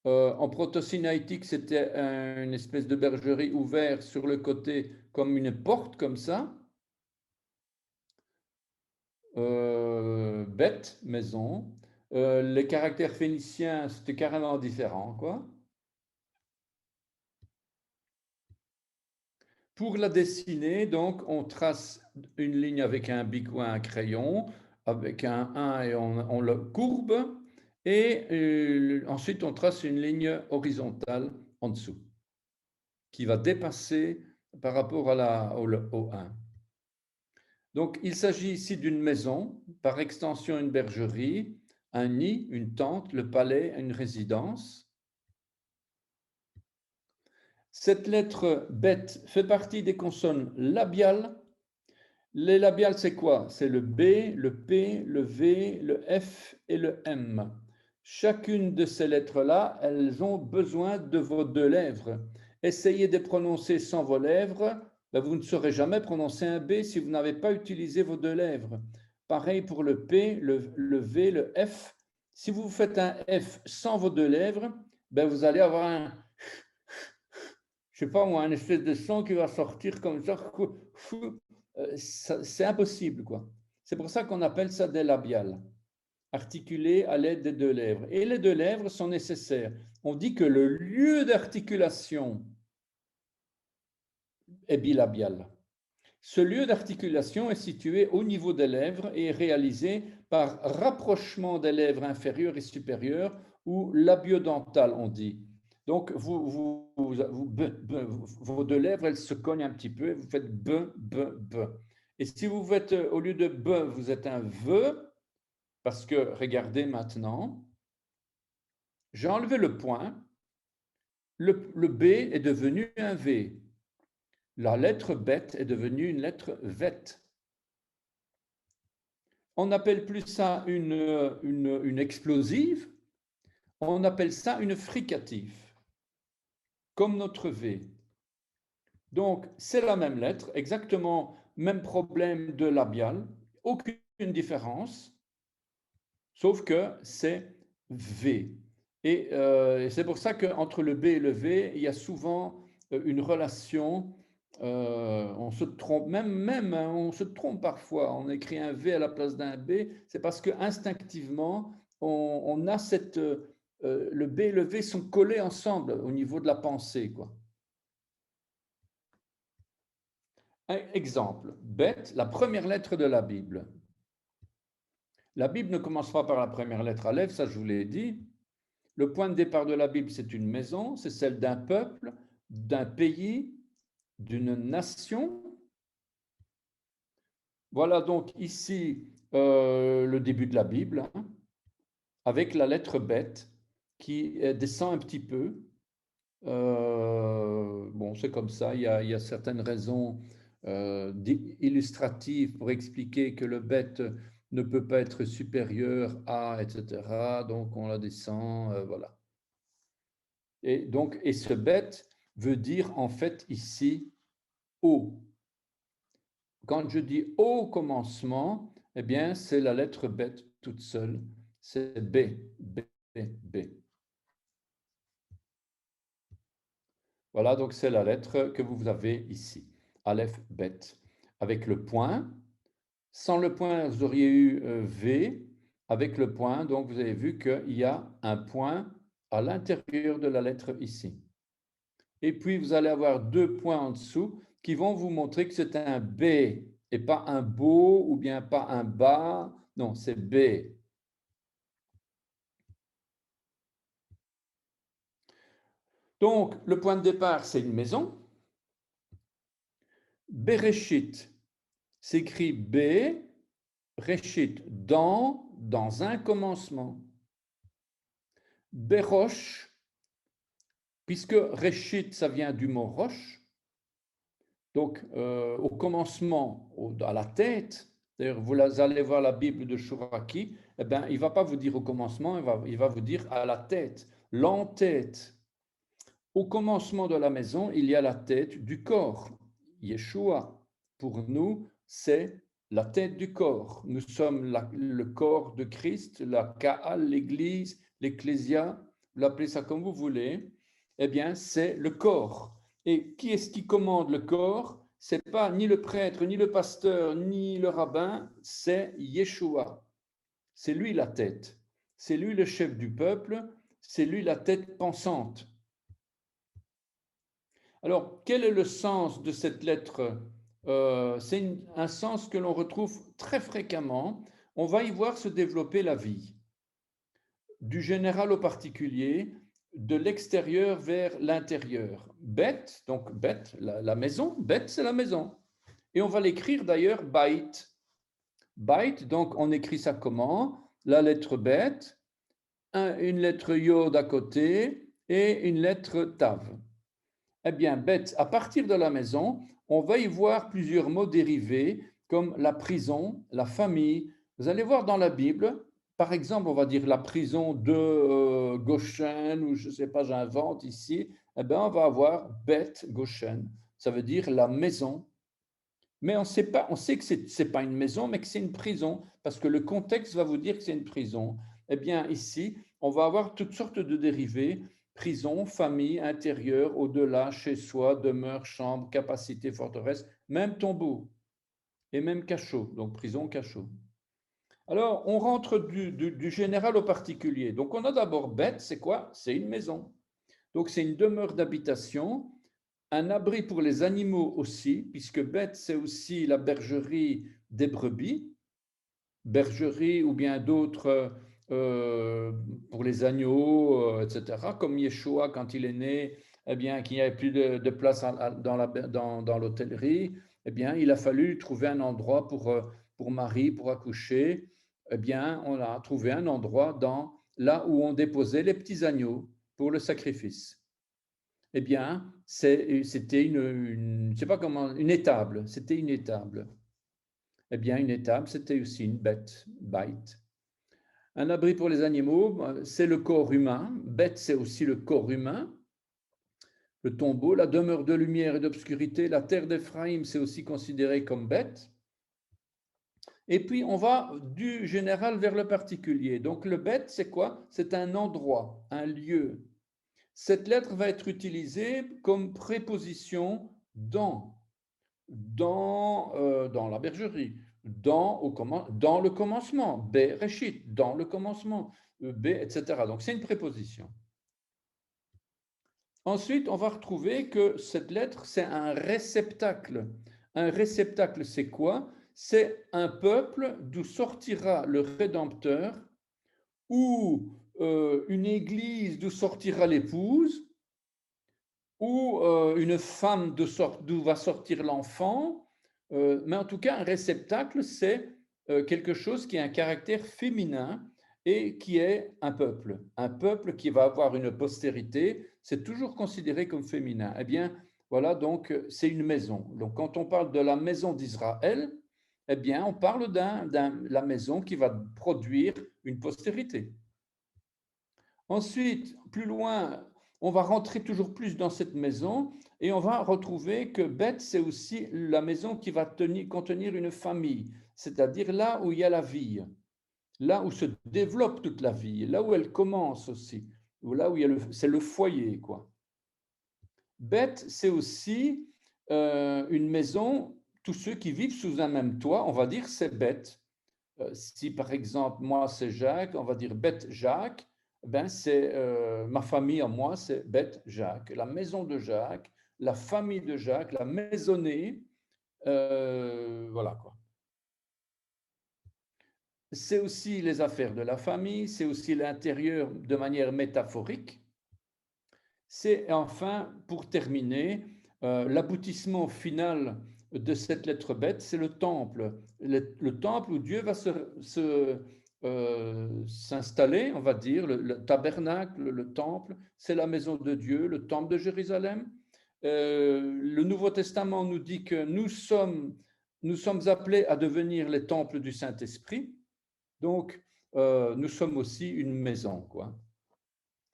En proto-sinaïtique, c'était une espèce de bergerie ouverte sur le côté comme une porte, comme ça. Bête, maison. Les caractères phéniciens, c'était carrément différent, quoi. Pour la dessiner, donc, on trace une ligne avec un bic ou un crayon, avec un 1 et on le courbe, et ensuite on trace une ligne horizontale en dessous, qui va dépasser par rapport au 1. Donc, il s'agit ici d'une maison, par extension une bergerie, un nid, une tente, le palais, une résidence. Cette lettre bête fait partie des consonnes labiales. Les labiales, c'est quoi? C'est le B, le P, le V, le F et le M. Chacune de ces lettres-là, elles ont besoin de vos deux lèvres. Essayez de prononcer sans vos lèvres, ben vous ne saurez jamais prononcer un B si vous n'avez pas utilisé vos deux lèvres. Pareil pour le P, le V, le F. Si vous faites un F sans vos deux lèvres, ben vous allez avoir un, je sais pas moi, un espèce de son qui va sortir comme ça. C'est impossible, quoi. C'est pour ça qu'on appelle ça des labiales, articulées à l'aide des deux lèvres. Et les deux lèvres sont nécessaires. On dit que le lieu d'articulation est bilabial. Ce lieu d'articulation est situé au niveau des lèvres et est réalisé par rapprochement des lèvres inférieures et supérieures ou labiodental, on dit. Donc, vos deux lèvres, elles se cognent un petit peu et vous faites b, b, b. Et si vous faites, au lieu de b, vous êtes un v, parce que, regardez maintenant, j'ai enlevé le point, le B est devenu un V. La lettre bête est devenue une lettre vet. On n'appelle plus ça une explosive, on appelle ça une fricative, comme notre V. Donc, c'est la même lettre, exactement même problème de labial, aucune différence, sauf que c'est V. Et c'est pour ça qu'entre le B et le V, il y a souvent une relation. On se trompe, même hein, on se trompe parfois. On écrit un V à la place d'un B. C'est parce que instinctivement, on a cette. Le B et le V sont collés ensemble au niveau de la pensée, quoi. Un exemple, bête, la première lettre de la Bible. La Bible ne commence pas par la première lettre Aleph, ça je vous l'ai dit. Le point de départ de la Bible, c'est une maison, c'est celle d'un peuple, d'un pays, d'une nation. Voilà donc ici le début de la Bible, hein, avec la lettre bête qui descend un petit peu. Bon, c'est comme ça, il y a certaines raisons illustratives pour expliquer que le bête ne peut pas être supérieur à, etc. Donc on la descend, voilà. Et ce bête veut dire en fait ici au. Quand je dis au commencement, eh bien c'est la lettre bête toute seule, c'est B, B, B. Voilà, donc c'est la lettre que vous avez ici, Aleph, Bet, avec le point. Sans le point, vous auriez eu V. Avec le point, donc vous avez vu qu'il y a un point à l'intérieur de la lettre ici. Et puis, vous allez avoir deux points en dessous qui vont vous montrer que c'est un B et pas un beau ou bien pas un bas. Non, c'est B. Donc, le point de départ, c'est une maison. Bereshit s'écrit B, Reshit, dans un commencement. Berosh, puisque Reshit, ça vient du mot roche, donc au commencement, à la tête, d'ailleurs vous allez voir la Bible de Chouraki, eh bien, il ne va pas vous dire au commencement, il va vous dire à la tête, l'en-tête. Au commencement de la maison, il y a la tête du corps, Yeshua. Pour nous, c'est la tête du corps. Nous sommes le corps de Christ, la Kaal, l'Église, l'Ecclésia, vous l'appelez ça comme vous voulez. Eh bien, c'est le corps. Et qui est-ce qui commande le corps? C'est pas ni le prêtre, ni le pasteur, ni le rabbin, c'est Yeshua. C'est lui la tête. C'est lui le chef du peuple. C'est lui la tête pensante. Alors, quel est le sens de cette lettre? C'est un sens que l'on retrouve très fréquemment. On va y voir se développer la vie, du général au particulier, de l'extérieur vers l'intérieur. Bête, donc bête, la maison, bête, c'est la maison. Et on va l'écrire d'ailleurs bait. Bait, donc on écrit ça comment? La lettre bête, une lettre yod à côté et une lettre tav. Eh bien, bête, à partir de la maison, on va y voir plusieurs mots dérivés comme la prison, la famille. Vous allez voir dans la Bible, par exemple, on va dire la prison de Goshen, ou je ne sais pas, j'invente ici, eh bien, on va avoir bête Goshen. Ça veut dire la maison. Mais on sait pas, on sait que ce n'est pas une maison, mais que c'est une prison, parce que le contexte va vous dire que c'est une prison. Eh bien, ici, on va avoir toutes sortes de dérivés: prison, famille, intérieur, au-delà, chez soi, demeure, chambre, capacité, forteresse, même tombeau et même cachot. Donc, prison, cachot. Alors, on rentre du général au particulier. Donc, on a d'abord bête, c'est quoi? C'est une maison. Donc, c'est une demeure d'habitation, un abri pour les animaux aussi, puisque bête, c'est aussi la bergerie des brebis, bergerie ou bien d'autres pour les agneaux, etc. Comme Yeshua, quand il est né, eh bien, qu'il n'y avait plus de place dans l'hôtellerie, eh bien, il a fallu trouver un endroit pour Marie, pour accoucher. Eh bien, on a trouvé un endroit là où on déposait les petits agneaux pour le sacrifice. Eh bien, c'était je sais pas comment, une étable. C'était une étable. Eh bien, une étable, c'était aussi une bête, bête. Un abri pour les animaux, c'est le corps humain. Bête, c'est aussi le corps humain. le tombeau, la demeure de lumière et d'obscurité, la terre d'Éphraïm, c'est aussi considéré comme bête. Et puis, on va du général vers le particulier. Donc, le bête, c'est quoi? C'est un endroit, un lieu. Cette lettre va être utilisée comme préposition dans la bergerie, dans le commencement, Bereshit, dans le commencement, B, etc. Donc, c'est une préposition. Ensuite, on va retrouver que cette lettre, c'est un réceptacle. Un réceptacle, c'est quoi? C'est un peuple d'où sortira le Rédempteur, ou une église d'où sortira l'épouse, ou une femme d'où va sortir l'enfant. Mais en tout cas, un réceptacle, c'est quelque chose qui a un caractère féminin et qui est un peuple. Un peuple qui va avoir une postérité, c'est toujours considéré comme féminin. Eh bien, voilà, donc c'est une maison. Donc, quand on parle de la maison d'Israël, eh bien, on parle de la maison qui va produire une postérité. Ensuite, plus loin, on va rentrer toujours plus dans cette maison et on va retrouver que Beth, c'est aussi la maison qui va contenir une famille, c'est-à-dire là où il y a la vie, là où se développe toute la vie, là où elle commence aussi, ou là où c'est le foyer, quoi. Beth, c'est aussi une maison, tous ceux qui vivent sous un même toit, on va dire c'est Beth. Si par exemple, moi c'est Jacques, on va dire Beth Jacques, ben c'est ma famille à moi, c'est Beth Jacques, la maison de Jacques, la famille de Jacques, la maisonnée, voilà quoi. C'est aussi les affaires de la famille, c'est aussi l'intérieur de manière métaphorique. C'est enfin, pour terminer, l'aboutissement final de cette lettre bête, c'est le temple. Le temple où Dieu va s'installer, on va dire, le tabernacle, le temple, c'est la maison de Dieu, le temple de Jérusalem. Le Nouveau Testament nous dit que nous sommes appelés à devenir les temples du Saint-Esprit. Donc, nous sommes aussi une maison, quoi.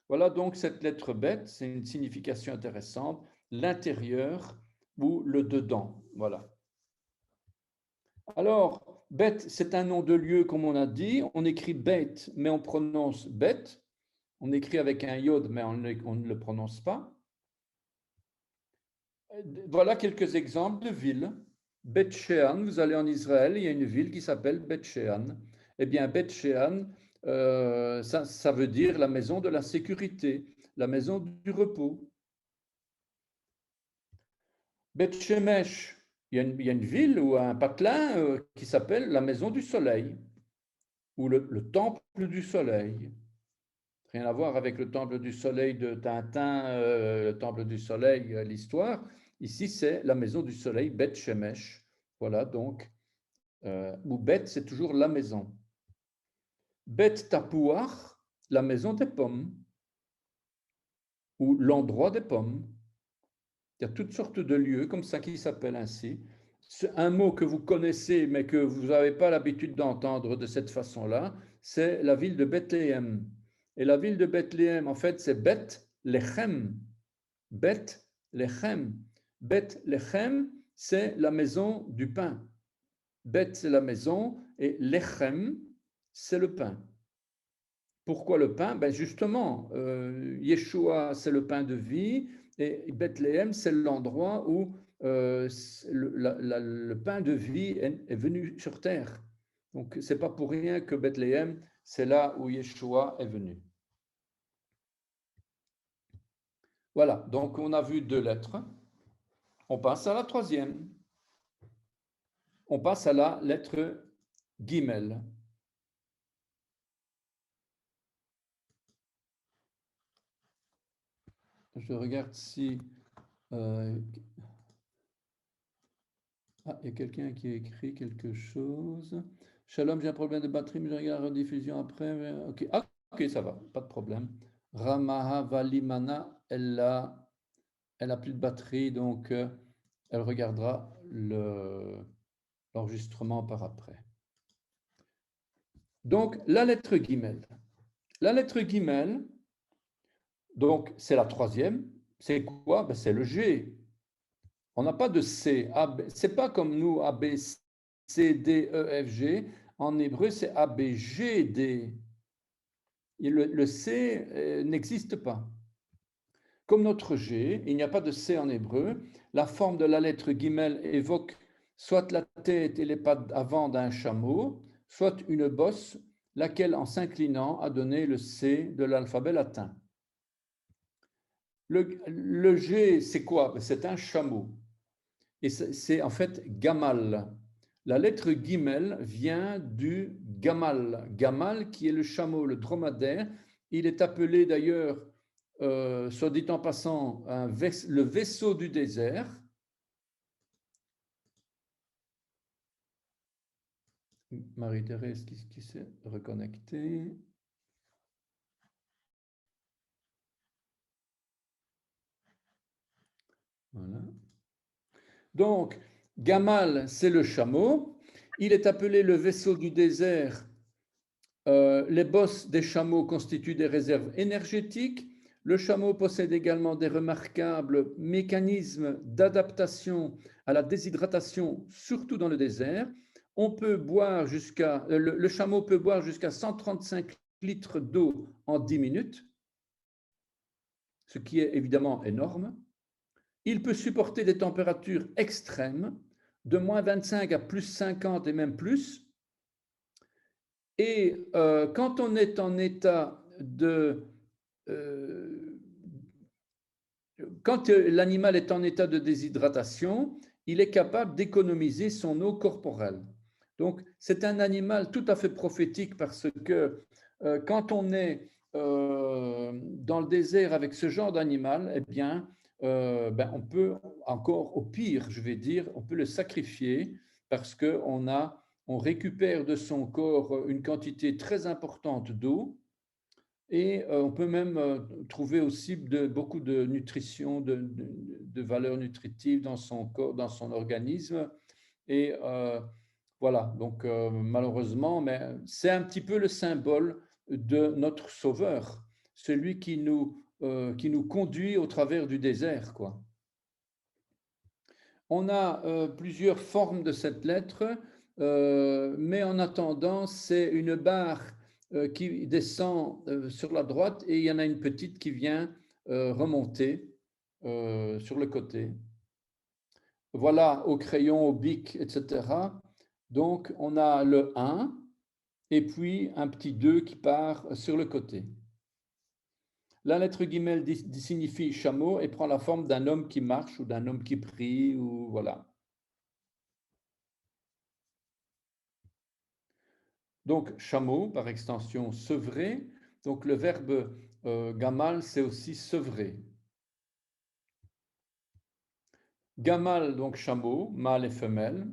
Voilà donc cette lettre bête, c'est une signification intéressante, l'intérieur ou le dedans. Voilà. Alors, bête, c'est un nom de lieu, comme on a dit. On écrit bête, mais on prononce bête. On écrit avec un yod, mais on ne le prononce pas. Voilà quelques exemples de villes. Beth Shean, vous allez en Israël, il y a une ville qui s'appelle Beth Shean. Eh bien, Beth Shean, ça veut dire la maison de la sécurité, la maison du repos. Beth Shemesh, il y a une ville ou un patelin qui s'appelle la maison du soleil, ou le temple du soleil. Rien à voir avec le temple du soleil de Tintin, le temple du soleil, l'histoire. Ici, c'est la maison du soleil, Beth Shemesh. Voilà, donc, ou Beth, c'est toujours la maison. Beth Tapouach, la maison des pommes, ou l'endroit des pommes. Il y a toutes sortes de lieux comme ça qui s'appellent ainsi. C'est un mot que vous connaissez, mais que vous n'avez pas l'habitude d'entendre de cette façon-là, c'est la ville de Bethléem. Et la ville de Bethléem, en fait, c'est Beth Lechem. Beth Lechem. Beth Lechem, c'est la maison du pain. Beth, c'est la maison, et Lechem, c'est le pain. Pourquoi le pain? Ben justement, Yeshua, c'est le pain de vie, et Bethléem, c'est l'endroit où le pain de vie est venu sur terre. Donc, ce n'est pas pour rien que Bethléem, c'est là où Yeshua est venu. Voilà, donc on a vu 2 lettres. On passe à la 3e. On passe à la lettre Gimel. Je regarde si... Ah, il y a quelqu'un qui a écrit quelque chose. Shalom, j'ai un problème de batterie, mais je regarde la rediffusion après. Ok, ah, ok, ça va, pas de problème. Ramaha Valimana, elle a plus de batterie, donc elle regardera l'enregistrement par après. Donc, la lettre Gimel. La lettre Gimel, donc c'est la 3e. c'est quoi? Ben, c'est le G. On n'a pas de C. Ce n'est pas comme nous, A, B, C, D, E, F, G. En hébreu, c'est A, B, G, D. Et le C n'existe pas. Comme notre G, il n'y a pas de C en hébreu. La forme de la lettre guimel évoque soit la tête et les pattes avant d'un chameau, soit une bosse, laquelle, en s'inclinant, a donné le C de l'alphabet latin. Le G, c'est quoi? C'est un chameau. Et c'est en fait gamal. La lettre guimel vient du gamal. Gamal, qui est le chameau, le dromadaire. Il est appelé d'ailleurs, soit dit en passant, le vaisseau du désert. Marie-Thérèse qui s'est reconnectée. Voilà. Donc, gamal, c'est le chameau. Il est appelé le vaisseau du désert. Les bosses des chameaux constituent des réserves énergétiques. Le chameau possède également des remarquables mécanismes d'adaptation à la déshydratation, surtout dans le désert. On peut boire le chameau peut boire jusqu'à 135 litres d'eau en 10 minutes, ce qui est évidemment énorme. Il peut supporter des températures extrêmes, de moins 25 à plus 50 et même plus. Et quand on est en état de... quand l'animal est en état de déshydratation, il est capable d'économiser son eau corporelle. Donc, c'est un animal tout à fait prophétique parce que quand on est dans le désert avec ce genre d'animal, eh bien, on peut encore, au pire, je vais dire, on peut le sacrifier parce on récupère de son corps une quantité très importante d'eau et on peut même trouver aussi beaucoup de nutrition, de valeurs nutritives dans son corps, dans son organisme. Et voilà, donc malheureusement, mais c'est un petit peu le symbole de notre Sauveur, celui qui nous conduit au travers du désert, quoi. On a plusieurs formes de cette lettre, mais en attendant, c'est une barre qui descend sur la droite et il y en a une petite qui vient remonter sur le côté. Voilà, au crayon, au bic, etc. Donc, on a le 1 et puis un petit 2 qui part sur le côté. La lettre guimel signifie chameau et prend la forme d'un homme qui marche ou d'un homme qui prie, ou voilà. Donc, chameau, par extension, sevrer. Donc, le verbe gamal, c'est aussi sevrer. Gamal, donc chameau, mâle et femelle.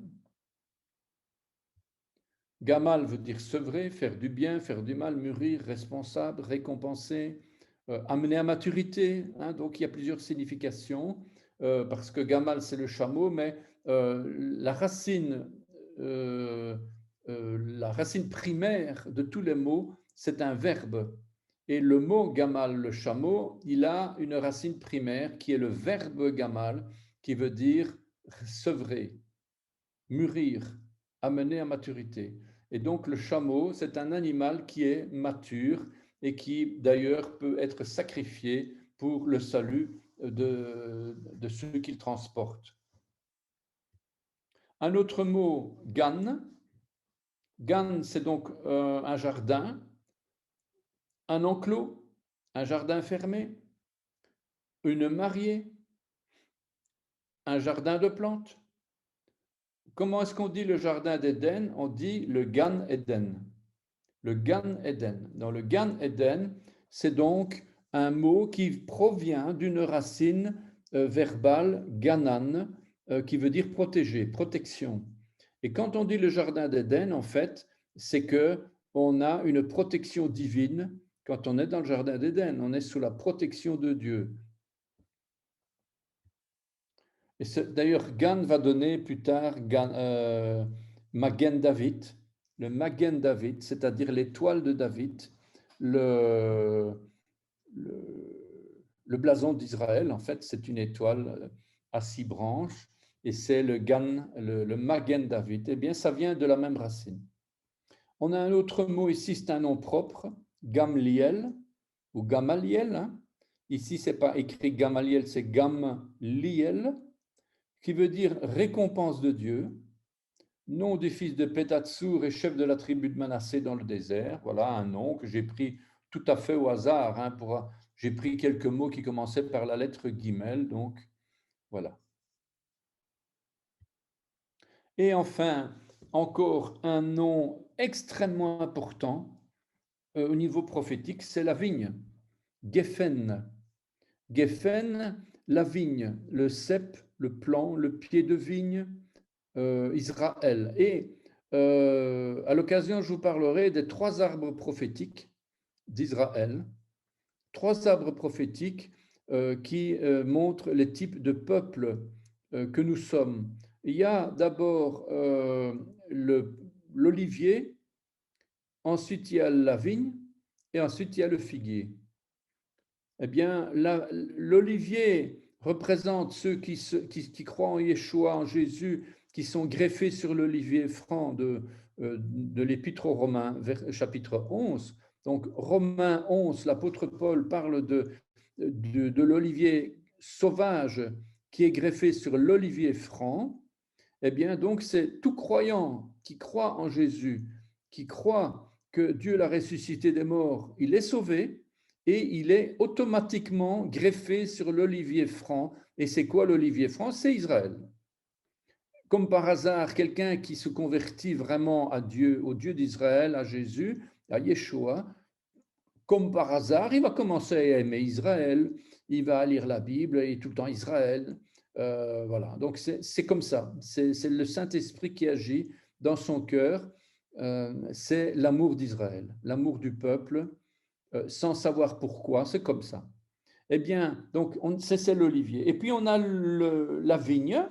Gamal veut dire sevrer, faire du bien, faire du mal, mûrir, responsable, récompenser, amener à maturité. Hein, donc, il y a plusieurs significations, parce que gamal, c'est le chameau, mais la racine primaire de tous les mots, c'est un verbe. Et le mot gamal, le chameau, il a une racine primaire qui est le verbe gamal, qui veut dire sevrer, mûrir, amener à maturité. Et donc le chameau, c'est un animal qui est mature et qui d'ailleurs peut être sacrifié pour le salut de ceux qu'il transporte. Un autre mot, gan. Gan, c'est donc un jardin, un enclos, un jardin fermé, une mariée, un jardin de plantes. Comment est-ce qu'on dit le jardin d'Éden? On dit le Gan Eden. Le Gan Eden. Dans le Gan Eden, c'est donc un mot qui provient d'une racine verbale ganan, qui veut dire protéger, protection. Et quand on dit le jardin d'Éden, en fait, c'est que on a une protection divine quand on est dans le jardin d'Éden. On est sous la protection de Dieu. Et d'ailleurs, Gan va donner plus tard Magen David, le Magen David, c'est-à-dire l'étoile de David, le le blason d'Israël, en fait, c'est une étoile à 6 branches, et c'est le Magen David. Eh bien, ça vient de la même racine. On a un autre mot ici, c'est un nom propre, Gamliel, ou Gamaliel. Hein. Ici, ce n'est pas écrit Gamaliel, c'est Gamliel, qui veut dire récompense de Dieu, nom du fils de Pétatsour et chef de la tribu de Manassé dans le désert. Voilà un nom que j'ai pris tout à fait au hasard. Hein, j'ai pris quelques mots qui commençaient par la lettre Guimel, donc voilà. Et enfin, encore un nom extrêmement important au niveau prophétique, c'est la vigne, Gephen. Gephen, la vigne, le cep, le plant, le pied de vigne, Israël. Et à l'occasion, je vous parlerai des 3 arbres prophétiques d'Israël, 3 arbres prophétiques qui montrent les types de peuples que nous sommes. Il y a d'abord l'olivier, ensuite il y a la vigne et ensuite il y a le figuier. Eh bien, l'olivier représente ceux qui croient en Yeshua, en Jésus, qui sont greffés sur l'olivier franc de l'Épître aux Romains, chapitre 11. Donc, Romains 11, l'apôtre Paul parle de l'olivier sauvage qui est greffé sur l'olivier franc. Eh bien, donc, c'est tout croyant qui croit en Jésus, qui croit que Dieu l'a ressuscité des morts, il est sauvé et il est automatiquement greffé sur l'olivier franc. Et c'est quoi l'olivier franc? C'est Israël. Comme par hasard, quelqu'un qui se convertit vraiment à Dieu, au Dieu d'Israël, à Jésus, à Yeshua, comme par hasard, il va commencer à aimer Israël, il va lire la Bible et tout le temps Israël. Voilà, donc c'est comme ça, c'est le Saint-Esprit qui agit dans son cœur, c'est l'amour d'Israël, l'amour du peuple, sans savoir pourquoi, c'est comme ça. Eh bien, donc c'est l'olivier. Et puis on a la vigne.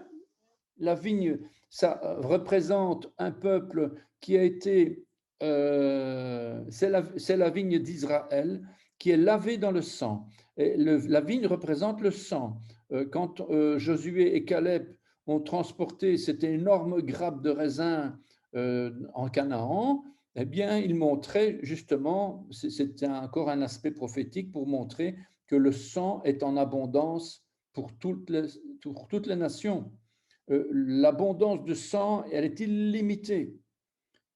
La vigne, ça représente un peuple qui a été, c'est la vigne d'Israël qui est lavée dans le sang. Et la vigne représente le sang. Quand Josué et Caleb ont transporté cette énorme grappe de raisin en Canaan, eh bien, ils montraient justement, c'était encore un aspect prophétique pour montrer que le sang est en abondance pour toutes les nations. L'abondance de sang, elle est illimitée.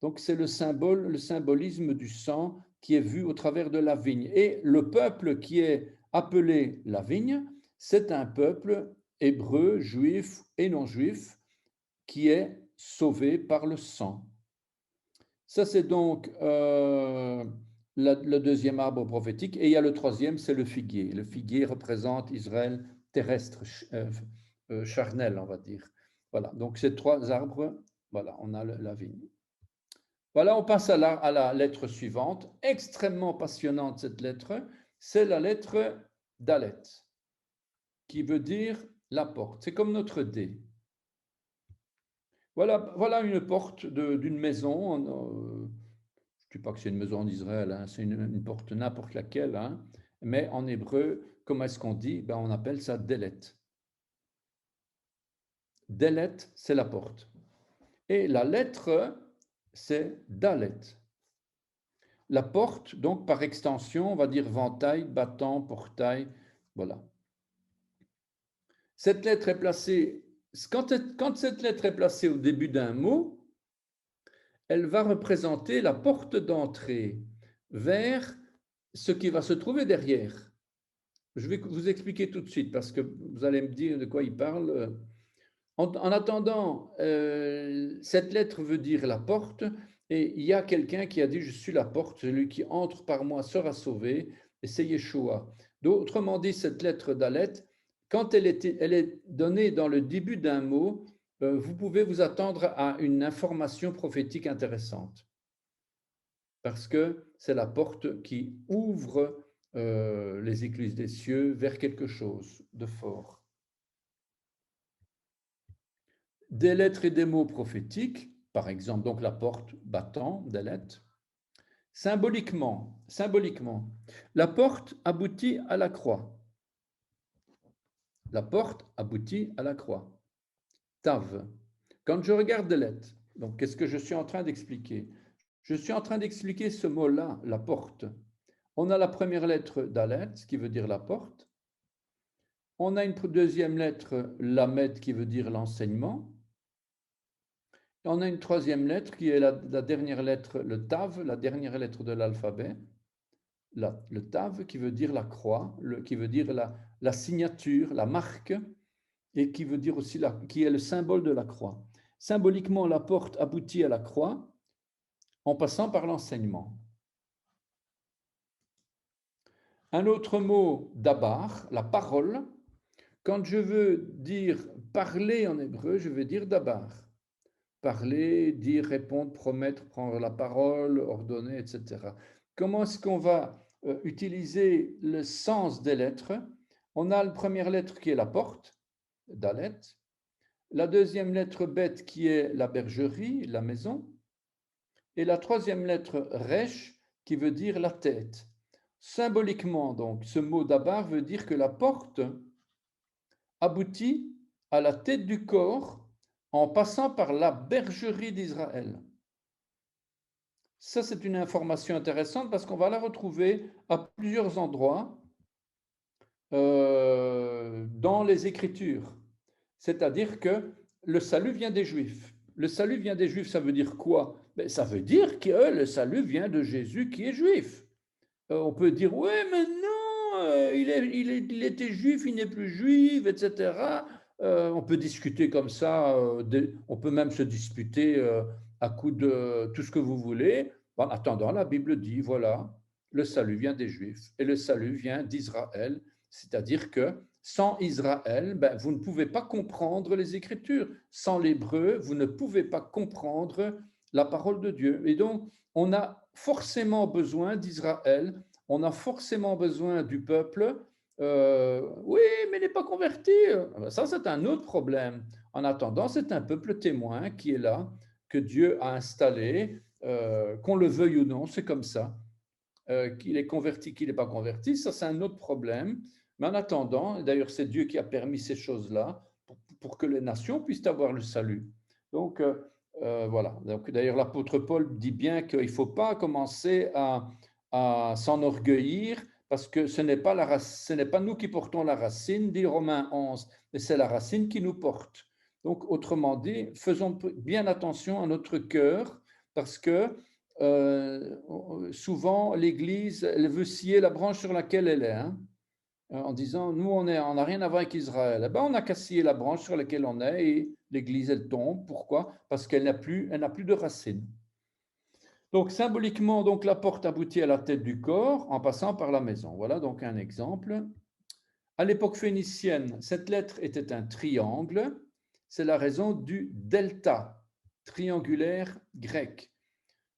Donc, c'est le symbolisme du sang qui est vu au travers de la vigne. Et le peuple qui est appelé la vigne, c'est un peuple hébreu, juif et non juif, qui est sauvé par le sang. Ça, c'est donc le deuxième arbre prophétique. Et il y a le troisième, c'est le figuier. Le figuier représente Israël terrestre, charnel, on va dire. Voilà, donc ces 3 arbres, voilà, on a la vigne. Voilà, on passe à la lettre suivante, extrêmement passionnante cette lettre, c'est la lettre Dalet, qui veut dire la porte. C'est comme notre D. Voilà une porte d'une maison. Je ne dis pas que c'est une maison d'Israël, hein, c'est une porte n'importe laquelle, hein, mais en hébreu, comment est-ce qu'on dit? Ben, on appelle ça Delet. Delet, c'est la porte. Et la lettre, c'est Dalet. La porte, donc par extension, on va dire ventail, battant, portail, voilà. Cette lettre est placée, quand cette lettre est placée au début d'un mot, elle va représenter la porte d'entrée vers ce qui va se trouver derrière. Je vais vous expliquer tout de suite parce que vous allez me dire de quoi il parle. En attendant, cette lettre veut dire la porte, et il y a quelqu'un qui a dit, je suis la porte, celui qui entre par moi sera sauvé, et c'est Yeshua. Autrement dit, cette lettre d'Alet, quand elle est donnée dans le début d'un mot, vous pouvez vous attendre à une information prophétique intéressante, parce que c'est la porte qui ouvre les écluses des cieux vers quelque chose de fort. Des lettres et des mots prophétiques, par exemple donc la porte battant des lettres, symboliquement, la porte aboutit à la croix. La porte aboutit à la croix. Tav. Quand je regarde Dalet, donc qu'est-ce que je suis en train d'expliquer? Je suis en train d'expliquer ce mot-là, la porte. On a la première lettre Dalet, qui veut dire la porte. On a une deuxième lettre, Lamed, qui veut dire l'enseignement. Et on a une troisième lettre qui est la dernière lettre, le Tav, la dernière lettre de l'alphabet. Le Tav qui veut dire la croix, qui veut dire la signature, la marque, et qui veut dire aussi qui est le symbole de la croix. Symboliquement, la porte aboutit à la croix en passant par l'enseignement. Un autre mot, dabar, la parole. Quand je veux dire parler en hébreu, je veux dire dabar. Parler, dire, répondre, promettre, prendre la parole, ordonner, etc. Comment est-ce qu'on va utiliser le sens des lettres? On a la première lettre qui est la porte, Dalet. La deuxième lettre bête qui est la bergerie, la maison. Et la troisième lettre resh qui veut dire la tête. Symboliquement, donc, ce mot dabar veut dire que la porte aboutit à la tête du corps en passant par la bergerie d'Israël. Ça, c'est une information intéressante parce qu'on va la retrouver à plusieurs endroits dans les Écritures. C'est-à-dire que le salut vient des Juifs. Le salut vient des Juifs, ça veut dire quoi? Ça veut dire que le salut vient de Jésus qui est juif. On peut dire, oui, mais non, il était juif, il n'est plus juif, etc. On peut discuter comme ça, on peut même se disputer à coup de tout ce que vous voulez. En attendant, la Bible dit, voilà, le salut vient des Juifs et le salut vient d'Israël, c'est-à-dire que sans Israël, vous ne pouvez pas comprendre les Écritures. Sans l'hébreu, vous ne pouvez pas comprendre la parole de Dieu. Et donc, on a forcément besoin d'Israël, on a forcément besoin du peuple. Oui, mais il n'est pas converti. Ça, c'est un autre problème. En attendant, c'est un peuple témoin qui est là, que Dieu a installé, qu'on le veuille ou non, c'est comme ça. Qu'il est converti, qu'il n'est pas converti, ça, c'est un autre problème. Mais en attendant, d'ailleurs, c'est Dieu qui a permis ces choses-là pour que les nations puissent avoir le salut. Donc, voilà. Donc, d'ailleurs, l'apôtre Paul dit bien qu'il ne faut pas commencer à s'enorgueillir parce que ce n'est pas nous qui portons la racine, dit Romains 11, mais c'est la racine qui nous porte. Donc, autrement dit, faisons bien attention à notre cœur parce que souvent, l'Église, elle veut scier la branche sur laquelle elle est, hein, en disant, nous, on n'a rien à voir avec Israël. Eh ben, on n'a qu'à scier la branche sur laquelle on est et l'Église, elle tombe. Pourquoi? Parce qu'elle n'a plus de racines. Donc, symboliquement, donc, la porte aboutit à la tête du corps en passant par la maison. Voilà donc un exemple. À l'époque phénicienne, cette lettre était un triangle. C'est la raison du delta, triangulaire grec.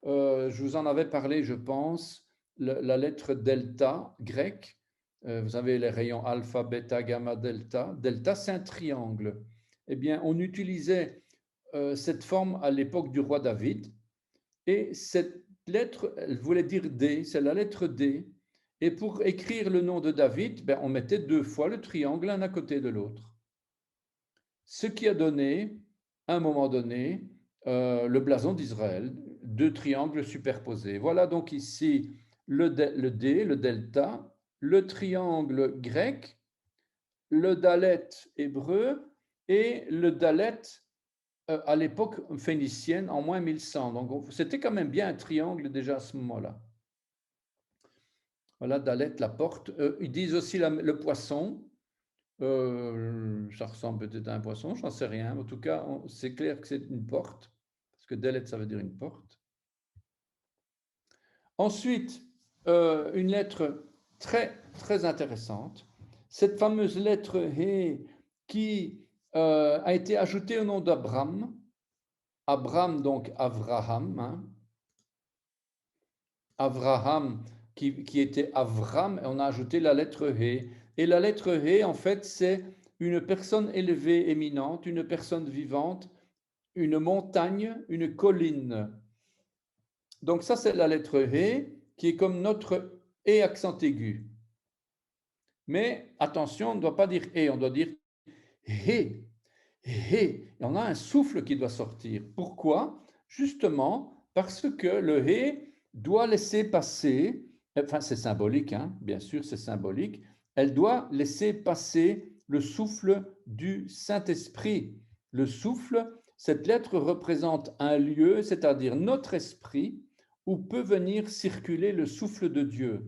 Je vous en avais parlé, je pense, la lettre delta grecque. Vous avez les rayons alpha, bêta, gamma, delta. Delta, c'est un triangle. Eh bien, on utilisait cette forme à l'époque du roi David. Et cette lettre, elle voulait dire D, c'est la lettre D. Et pour écrire le nom de David, on mettait 2 fois le triangle l'un à côté de l'autre. Ce qui a donné, à un moment donné, le blason d'Israël, 2 triangles superposés. Voilà donc ici le D, le delta, le triangle grec, le dalet hébreu et le dalet à l'époque phénicienne en moins 1100. Donc c'était quand même bien un triangle déjà à ce moment-là. Voilà, dalet, la porte. Ils disent aussi le poisson. Ça ressemble peut-être à un poisson, j'en sais rien. En tout cas, c'est clair que c'est une porte, parce que Dalet, ça veut dire une porte. Ensuite, une lettre très, très intéressante. Cette fameuse lettre He qui a été ajoutée au nom d'Abraham. Abraham, donc Avraham. Hein. Avraham, qui était Avram, et on a ajouté la lettre He. Et la lettre He, en fait, c'est une personne élevée, éminente, une personne vivante, une montagne, une colline. Donc ça, c'est la lettre He, qui est comme notre E accent aigu. Mais attention, on ne doit pas dire E, on doit dire hé, hé. Et on a un souffle qui doit sortir. Pourquoi? Justement parce que le hé doit laisser passer, enfin c'est symbolique, hein, bien sûr c'est symbolique, elle doit laisser passer le souffle du Saint-Esprit. Le souffle, cette lettre représente un lieu, c'est-à-dire notre esprit, où peut venir circuler le souffle de Dieu.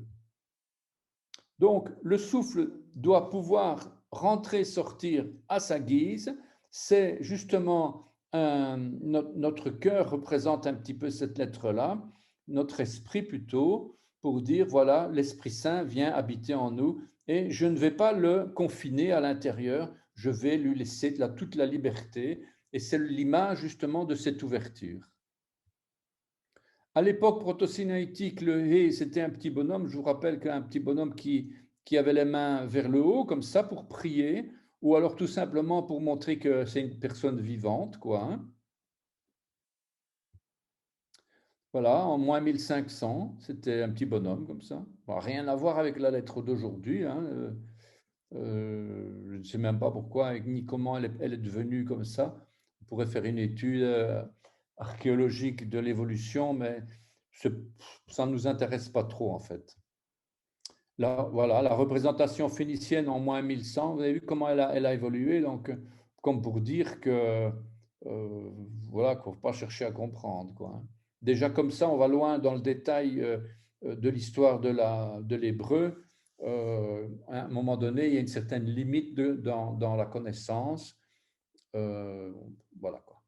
Donc, le souffle doit pouvoir rentrer, sortir à sa guise. C'est justement notre cœur représente un petit peu cette lettre-là, notre esprit plutôt, pour dire, voilà, l'Esprit Saint vient habiter en nous et je ne vais pas le confiner à l'intérieur, je vais lui laisser toute la liberté. Et c'est l'image justement de cette ouverture. À l'époque proto-sinaïtique, le hé, c'était un petit bonhomme. Je vous rappelle qu'un petit bonhomme qui avait les mains vers le haut, comme ça, pour prier, ou alors tout simplement pour montrer que c'est une personne vivante, quoi. Hein. Voilà, en moins 1500, c'était un petit bonhomme comme ça. Bon, rien à voir avec la lettre d'aujourd'hui. Hein. Je ne sais même pas pourquoi, ni comment elle est devenue comme ça. On pourrait faire une étude archéologique de l'évolution, mais ça ne nous intéresse pas trop en fait. Là, voilà, la représentation phénicienne en moins 1100, vous avez vu comment elle a évolué, donc comme pour dire que voilà, qu'on ne faut pas chercher à comprendre, quoi. Hein. Déjà comme ça, on va loin dans le détail de l'histoire de l'hébreu. À un moment donné, il y a une certaine limite dans la connaissance. Euh, voilà quoi.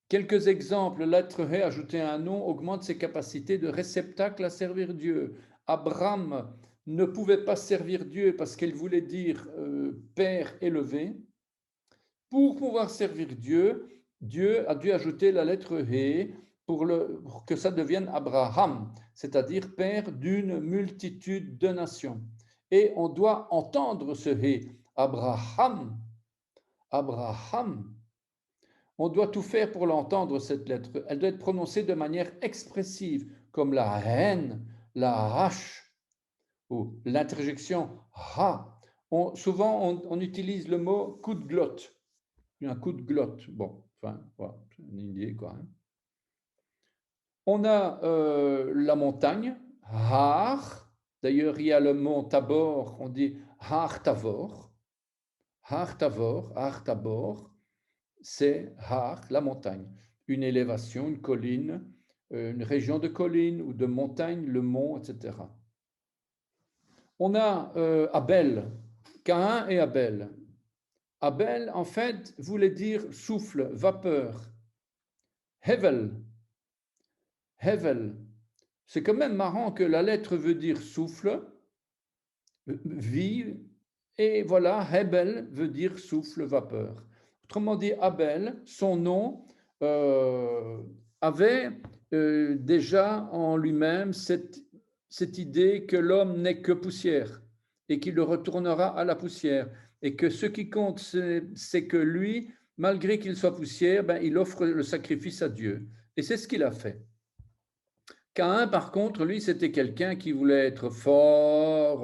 Quelques exemples, l'être Hé ajouté à un nom augmente ses capacités de réceptacle à servir Dieu. Abraham ne pouvait pas servir Dieu parce qu'il voulait dire Père élevé. Pour pouvoir servir Dieu, Dieu a dû ajouter la lettre Hé pour que ça devienne Abraham, c'est-à-dire Père d'une multitude de nations. Et on doit entendre ce Hé, Abraham, Abraham. On doit tout faire pour l'entendre, cette lettre. Elle doit être prononcée de manière expressive, comme la haine, la H ou l'interjection ha. Souvent, on utilise le mot coup de glotte. Un coup de glotte. Bon, enfin, voilà, c'est une idée, quoi. Hein. On a la montagne, Har. D'ailleurs, il y a le mont Tabor, on dit Har Tavor. Har Tavor, Har Tabor. C'est Har, la montagne, une élévation, une colline, une région de colline ou de montagne, le mont, etc. On a Abel, Caïn et Abel. Abel, en fait, voulait dire souffle, vapeur. Hevel, Hevel. C'est quand même marrant que la lettre veut dire souffle, vie, et voilà, Hebel veut dire souffle, vapeur. Autrement dit, Abel, son nom avait déjà en lui-même cette idée que l'homme n'est que poussière et qu'il le retournera à la poussière. Et que ce qui compte, c'est que lui, malgré qu'il soit poussière, ben, il offre le sacrifice à Dieu. Et c'est ce qu'il a fait. Caïn, par contre, lui, c'était quelqu'un qui voulait être fort,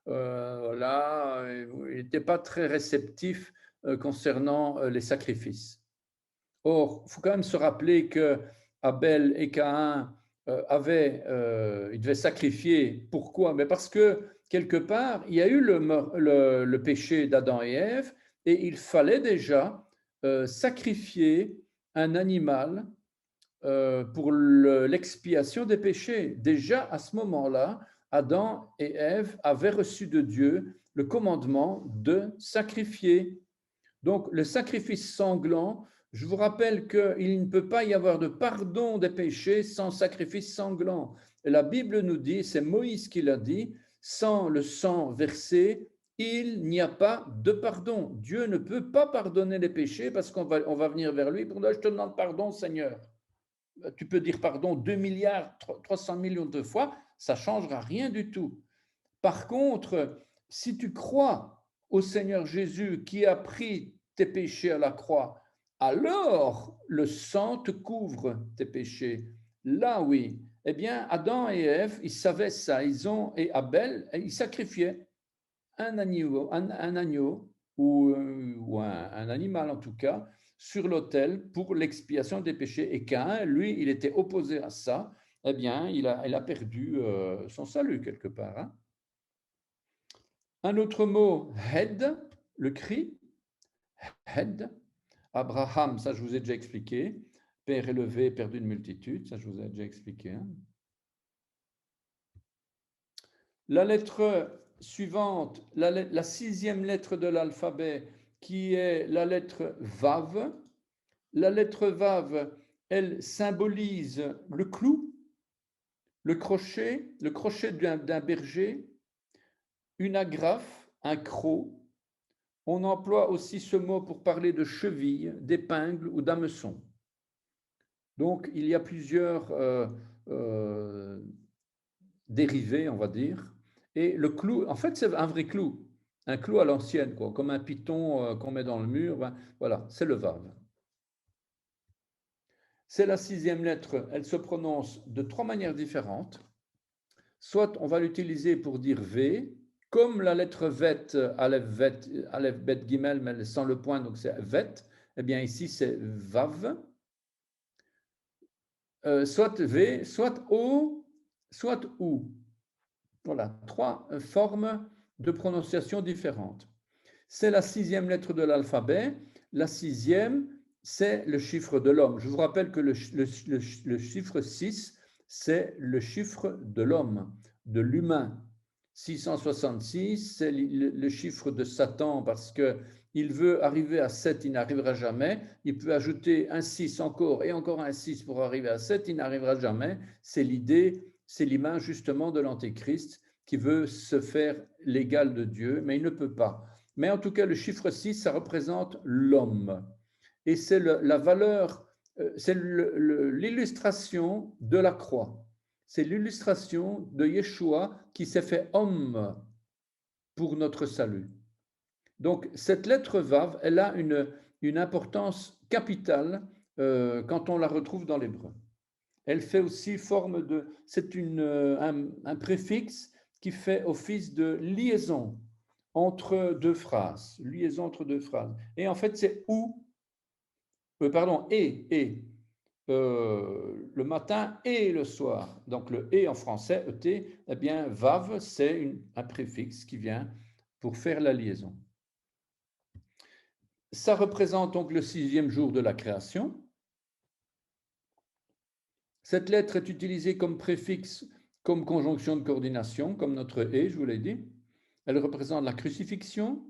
voilà, il n'était pas très réceptif concernant les sacrifices. Or, il faut quand même se rappeler que Abel et Caïn ils devaient sacrifier. Pourquoi? Mais parce que quelque part, il y a eu le péché d'Adam et Ève, et il fallait déjà sacrifier un animal pour l'expiation des péchés. Déjà à ce moment-là, Adam et Ève avaient reçu de Dieu le commandement de sacrifier. Donc le sacrifice sanglant, je vous rappelle qu'il ne peut pas y avoir de pardon des péchés sans sacrifice sanglant. Et la Bible nous dit, c'est Moïse qui l'a dit, sans le sang versé, il n'y a pas de pardon. Dieu ne peut pas pardonner les péchés parce qu'on va venir vers lui pour dire, je te demande pardon, Seigneur. Tu peux dire pardon 2 milliards 300 millions de fois, ça ne changera rien du tout. Par contre, si tu crois au Seigneur Jésus qui a pris tes péchés à la croix, alors le sang te couvre tes péchés. Là, oui. Eh bien, Adam et Ève, ils savaient ça. Et Abel, ils sacrifiaient un agneau ou un animal en tout cas, sur l'autel pour l'expiation des péchés. Et Caïn, lui, il était opposé à ça. Eh bien, il a perdu son salut quelque part. Hein. Un autre mot, hed, le cri, hed. Abraham, ça je vous ai déjà expliqué. Père élevé, père d'une multitude, ça je vous ai déjà expliqué. Hein. La lettre suivante, la sixième lettre de l'alphabet, qui est la lettre Vav. La lettre Vav, elle symbolise le clou, le crochet d'un berger, une agrafe, un croc. On emploie aussi ce mot pour parler de cheville, d'épingle ou d'hameçon. Donc, il y a plusieurs dérivés, on va dire. Et le clou, en fait, c'est un vrai clou. Un clou à l'ancienne, quoi, comme un piton qu'on met dans le mur. Ben, voilà, c'est le Vav. C'est la sixième lettre. Elle se prononce de trois manières différentes. Soit on va l'utiliser pour dire V, comme la lettre vet, Aleph, Bet, Gimel, mais sans le point, donc c'est vet. Eh bien, ici, c'est Vav. Soit V, soit O, soit OU. Voilà, trois formes de prononciation différentes. C'est la sixième lettre de l'alphabet. La sixième, c'est le chiffre de l'homme. Je vous rappelle que le chiffre 6, c'est le chiffre de l'homme, de l'humain. 666, c'est le chiffre de Satan parce qu'il veut arriver à 7, il n'arrivera jamais. Il peut ajouter un 6 encore et encore un 6 pour arriver à 7, il n'arrivera jamais. C'est l'idée, c'est l'image justement de l'Antéchrist qui veut se faire l'égal de Dieu, mais il ne peut pas. Mais en tout cas, le chiffre 6, ça représente l'homme. Et c'est la valeur, c'est l'illustration de la croix. C'est l'illustration de Yeshua qui s'est fait homme pour notre salut. Donc, cette lettre Vav, elle a une importance capitale quand on la retrouve dans l'hébreu. Elle fait aussi forme de... C'est un préfixe qui fait office de liaison entre deux phrases. Liaison entre deux phrases. Et en fait, c'est ou, pardon, et. Le matin et le soir. Donc le et en français, et, eh bien, vav, c'est un préfixe qui vient pour faire la liaison. Ça représente donc le sixième jour de la création. Cette lettre est utilisée comme préfixe, comme conjonction de coordination, comme notre et, je vous l'ai dit. Elle représente la crucifixion,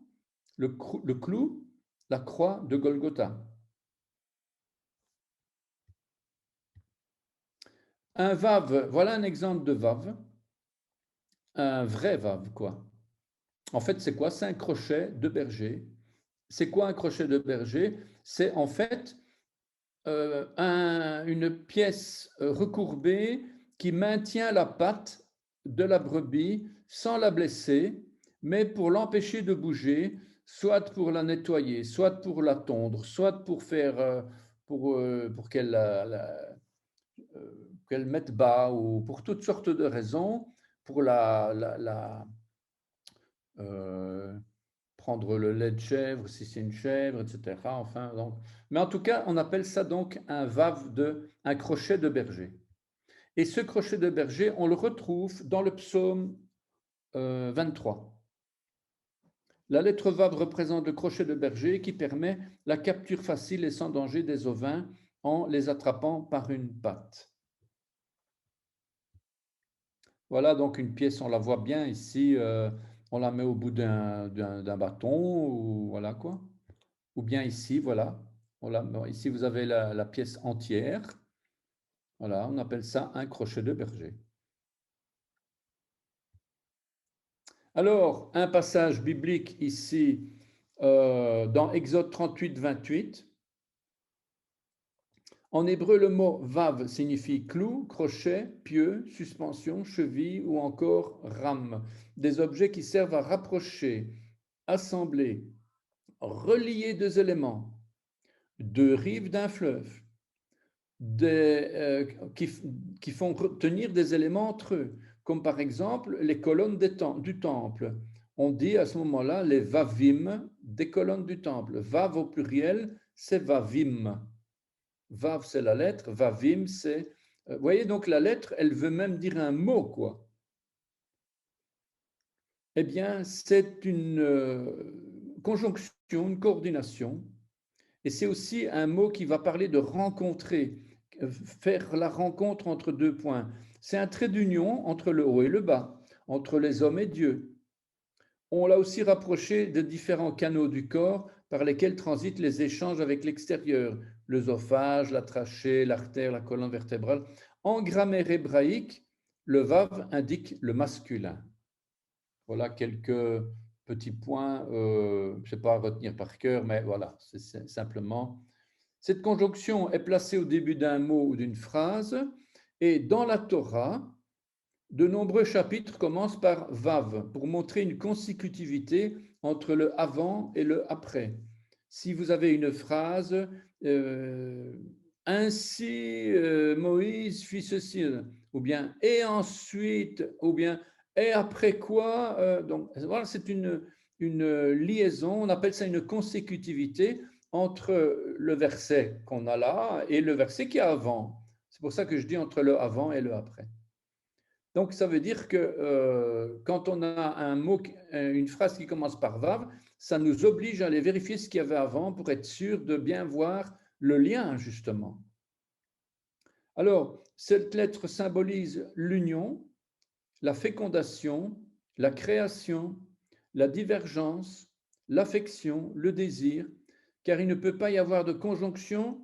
le clou, la croix de Golgotha. Un vav, voilà un exemple de vav. Un vrai vav, quoi. En fait, c'est quoi? C'est un crochet de berger. C'est quoi un crochet de berger? C'est en fait une pièce recourbée qui maintient la patte de la brebis sans la blesser, mais pour l'empêcher de bouger, soit pour la nettoyer, soit pour la tondre, soit pour faire pour qu'elle qu'elle mette bas ou pour toutes sortes de raisons, pour prendre le lait de chèvre si c'est une chèvre, etc. Enfin, donc, mais en tout cas, on appelle ça donc un un crochet de berger. Et ce crochet de berger, on le retrouve dans le psaume 23. La lettre vav représente le crochet de berger qui permet la capture facile et sans danger des ovins en les attrapant par une patte. Voilà donc une pièce, on la voit bien ici, on la met au bout d'un bâton, ou voilà quoi. Ou bien ici, voilà. Ici, vous avez la pièce entière. Voilà, on appelle ça un crochet de berger. Alors, un passage biblique ici dans Exode 38, 28. En hébreu, le mot vav signifie clou, crochet, pieu, suspension, cheville ou encore rame. Des objets qui servent à rapprocher, assembler, relier deux éléments, deux rives d'un fleuve, qui font tenir des éléments entre eux, comme par exemple les colonnes du temple. on dit à ce moment-là les vavim des colonnes du temple. Vav au pluriel, c'est vavim. Vav, c'est la lettre, vavim, c'est... Vous voyez, donc la lettre, elle veut même dire un mot, quoi. Eh bien, c'est une conjonction, une coordination, et c'est aussi un mot qui va parler de rencontrer, faire la rencontre entre deux points. C'est un trait d'union entre le haut et le bas, entre les hommes et Dieu. On l'a aussi rapproché de différents canaux du corps par lesquels transitent les échanges avec l'extérieur, l'œsophage, la trachée, l'artère, la colonne vertébrale. En grammaire hébraïque, le vav indique le masculin. Voilà quelques petits points, je ne sais pas à retenir par cœur, mais voilà, c'est simplement. Cette conjonction est placée au début d'un mot ou d'une phrase, et dans la Torah, de nombreux chapitres commencent par Vav pour montrer une consécutivité entre le avant et le après. Si vous avez une phrase, ainsi Moïse fit ceci, ou bien et ensuite, ou bien et après quoi, donc voilà, c'est une liaison, on appelle ça une consécutivité entre le verset qu'on a là et le verset qui est avant. C'est pour ça que je dis entre le avant et le après. Donc, ça veut dire que quand on a un mot, une phrase qui commence par Vav, ça nous oblige à aller vérifier ce qu'il y avait avant pour être sûr de bien voir le lien, justement. Alors, cette lettre symbolise l'union, la fécondation, la création, la divergence, l'affection, le désir, car il ne peut pas y avoir de conjonction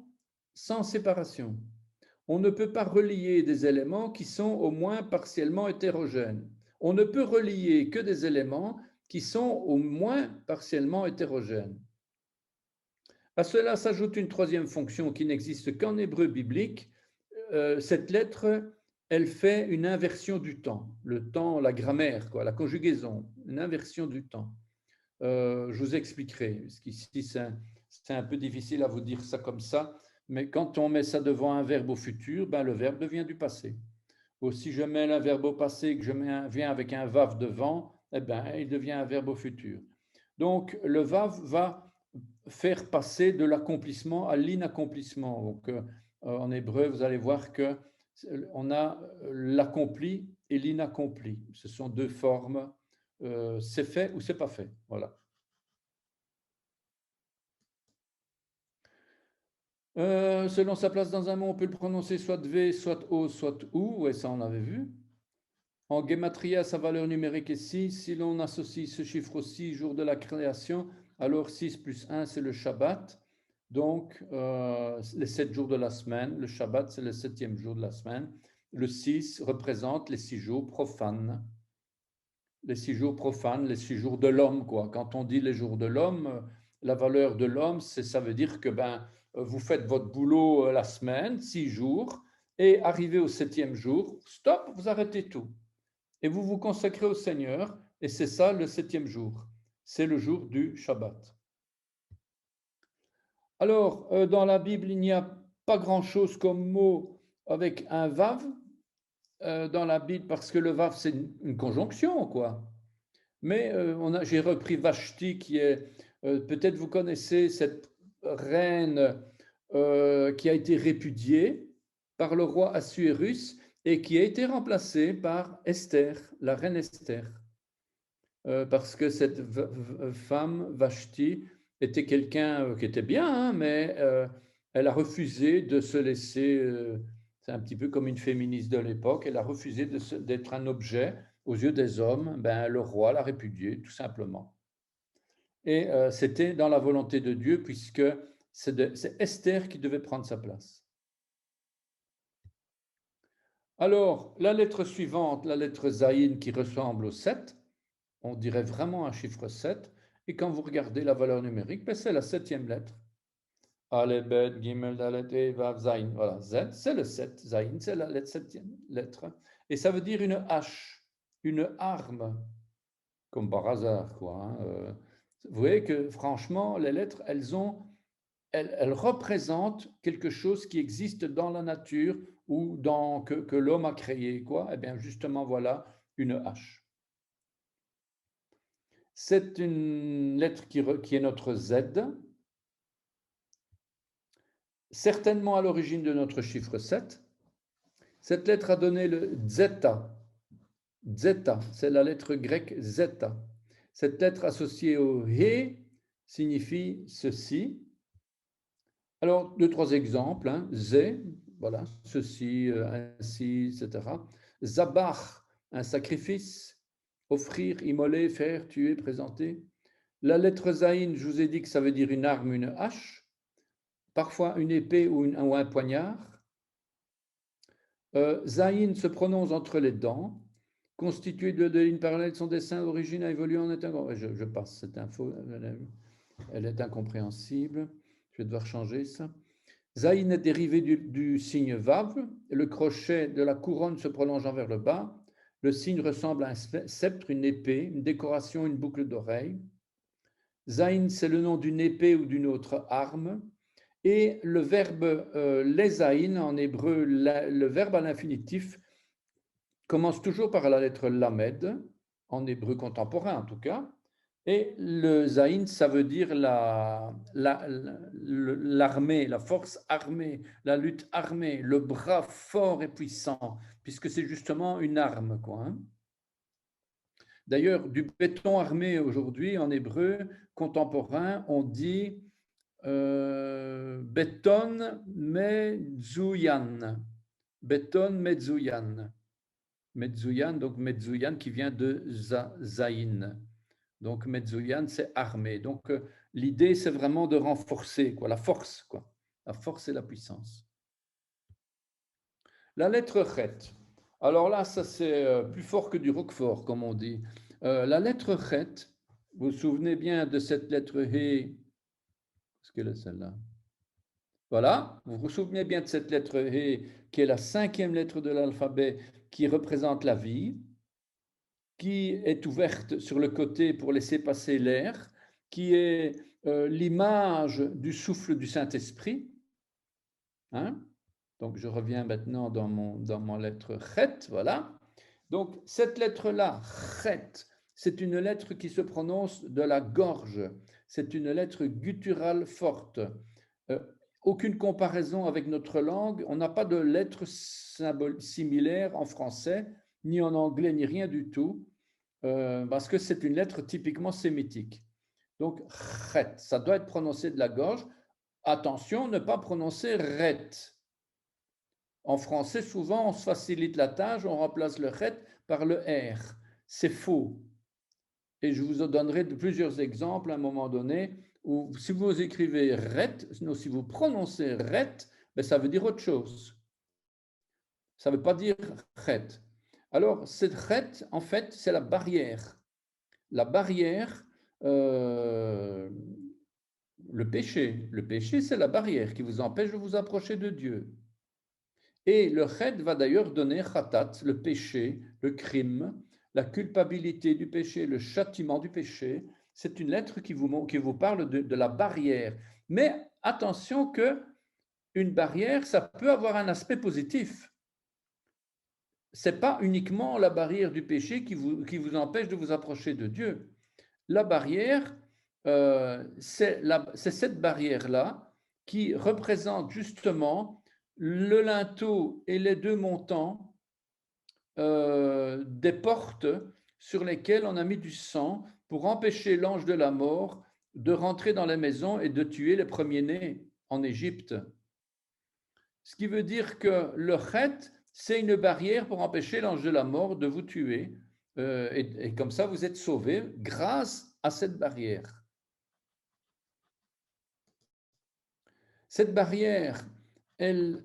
sans séparation. On ne peut pas relier des éléments qui sont au moins partiellement hétérogènes. On ne peut relier que des éléments qui sont au moins partiellement hétérogènes. À cela s'ajoute une troisième fonction qui n'existe qu'en hébreu biblique. Cette lettre, elle fait une inversion du temps. Le temps, la grammaire, quoi, la conjugaison, une inversion du temps. Je vous expliquerai, parce qu'ici c'est un peu difficile à vous dire ça comme ça, mais quand on met ça devant un verbe au futur, ben le verbe devient du passé. Ou si je mets un verbe au passé et que je viens avec un vav devant, eh ben, il devient un verbe au futur. Donc le vav va faire passer de l'accomplissement à l'inaccomplissement. Donc en hébreu, vous allez voir que on a l'accompli et l'inaccompli. Ce sont deux formes, c'est fait ou c'est pas fait. Voilà. Selon sa place dans un mot, on peut le prononcer soit V, soit O, soit OU. Ouais, ça on avait vu. En gematria, sa valeur numérique est 6. Si l'on associe ce chiffre au 6 jours de la création, alors 6 plus 1, c'est le Shabbat. Donc, les 7 jours de la semaine. Le Shabbat, c'est le 7e jour de la semaine. Le 6 représente les 6 jours profanes. Les 6 jours profanes, les 6 jours de l'homme, quoi. Quand on dit les jours de l'homme, la valeur de l'homme, ça veut dire que vous faites votre boulot la semaine, 6 jours, et arrivé au 7e jour, stop, vous arrêtez tout. Et vous vous consacrez au Seigneur, et c'est ça le 7e jour. C'est le jour du Shabbat. Alors, dans la Bible, il n'y a pas grand-chose comme mot avec un vav dans la Bible, parce que le vav, c'est une conjonction, quoi. Mais j'ai repris Vashti, qui est, peut-être vous connaissez cette reine qui a été répudiée par le roi Assuérus et qui a été remplacée par Esther, la reine Esther. Parce que cette femme, Vashti, était quelqu'un qui était bien, hein, mais elle a refusé de se laisser, c'est un petit peu comme une féministe de l'époque, elle a refusé d'être un objet aux yeux des hommes. Ben, le roi l'a répudiée, tout simplement. Et c'était dans la volonté de Dieu, puisque c'est Esther qui devait prendre sa place. Alors, la lettre suivante, la lettre Zayin, qui ressemble au 7, on dirait vraiment un chiffre 7. Et quand vous regardez la valeur numérique, ben c'est la 7e lettre. Aleph, Bet, Gimel, Dalet, He, Vav, Zayin. Voilà, Z, c'est le 7. Zayin, c'est la 7e lettre. Et ça veut dire une hache, une arme, comme par hasard, quoi. Hein. Vous voyez que franchement, les lettres, elles représentent quelque chose qui existe dans la nature ou que l'homme a créé, quoi. Eh bien, justement, voilà une hache. C'est une lettre qui est notre Z, certainement à l'origine de notre chiffre 7. Cette lettre a donné le zeta. Zeta, c'est la lettre grecque zeta. Cette lettre associée au he signifie ceci. Alors, deux, trois exemples. Hein. Zé, voilà, ceci, ainsi, etc. Zabach, un sacrifice. Offrir, immoler, faire, tuer, présenter. La lettre zaïn, je vous ai dit que ça veut dire une arme, une hache. Parfois une épée ou un poignard. Zaïn se prononce entre les dents, constitué de deux lignes parallèles. Son dessin d'origine a évolué en étant... Je passe cette info, elle est incompréhensible. Je vais devoir changer ça. Zaïn est dérivé du signe Vav. Le crochet de la couronne se prolongeant vers le bas. Le signe ressemble à un sceptre, une épée, une décoration, une boucle d'oreille. Zaïn, c'est le nom d'une épée ou d'une autre arme. Et le verbe lezaïn, en hébreu, le verbe à l'infinitif, commence toujours par la lettre lamed, en hébreu contemporain en tout cas. Et le zaïn, ça veut dire l'armée, la force armée, la lutte armée, le bras fort et puissant, puisque c'est justement une arme, quoi. Hein. D'ailleurs, du béton armé aujourd'hui, en hébreu contemporain, on dit Beton Mezouyan. Beton Mezouyan. Mezouyan, donc Mezouyan qui vient de Zaïn. Donc Mezouyan, c'est armé. Donc l'idée, c'est vraiment de renforcer quoi, la force. Quoi. La force et la puissance. La lettre Chet. Alors là, ça c'est plus fort que du roquefort, comme on dit. La lettre Chet, vous vous souvenez bien de cette lettre He. Est-ce qu'elle est celle-là? Voilà, vous vous souvenez bien de cette lettre He, qui est la 5e lettre de l'alphabet, qui représente la vie, qui est ouverte sur le côté pour laisser passer l'air, qui est l'image du souffle du Saint-Esprit. Hein? Donc, je reviens maintenant dans mon lettre Chet, voilà. Donc, cette lettre-là, Chet, c'est une lettre qui se prononce de la gorge. C'est une lettre gutturale forte. Aucune comparaison avec notre langue. On n'a pas de lettres similaires en français, ni en anglais, ni rien du tout, parce que c'est une lettre typiquement sémitique. Donc, Chet, ça doit être prononcé de la gorge. Attention, ne pas prononcer ret. En français, souvent, on se facilite la tâche, on remplace le ret par le r. C'est faux. Et je vous en donnerai plusieurs exemples à un moment donné où, si vous écrivez ret, sinon si vous prononcez ret, ben, ça veut dire autre chose. Ça ne veut pas dire ret. Alors, cette ret, en fait, c'est la barrière. La barrière, le péché. Le péché, c'est la barrière qui vous empêche de vous approcher de Dieu. Et le ched va d'ailleurs donner khatat, le péché, le crime, la culpabilité du péché, le châtiment du péché. C'est une lettre qui vous parle de la barrière. Mais attention que une barrière, ça peut avoir un aspect positif. Ce n'est pas uniquement la barrière du péché qui vous empêche de vous approcher de Dieu. La barrière, c'est cette barrière-là qui représente justement le linteau et les deux montants des portes sur lesquelles on a mis du sang pour empêcher l'ange de la mort de rentrer dans la maison et de tuer les premiers-nés en Égypte. Ce qui veut dire que le chet, c'est une barrière pour empêcher l'ange de la mort de vous tuer. Et comme ça, vous êtes sauvés grâce à cette barrière. Cette barrière, elle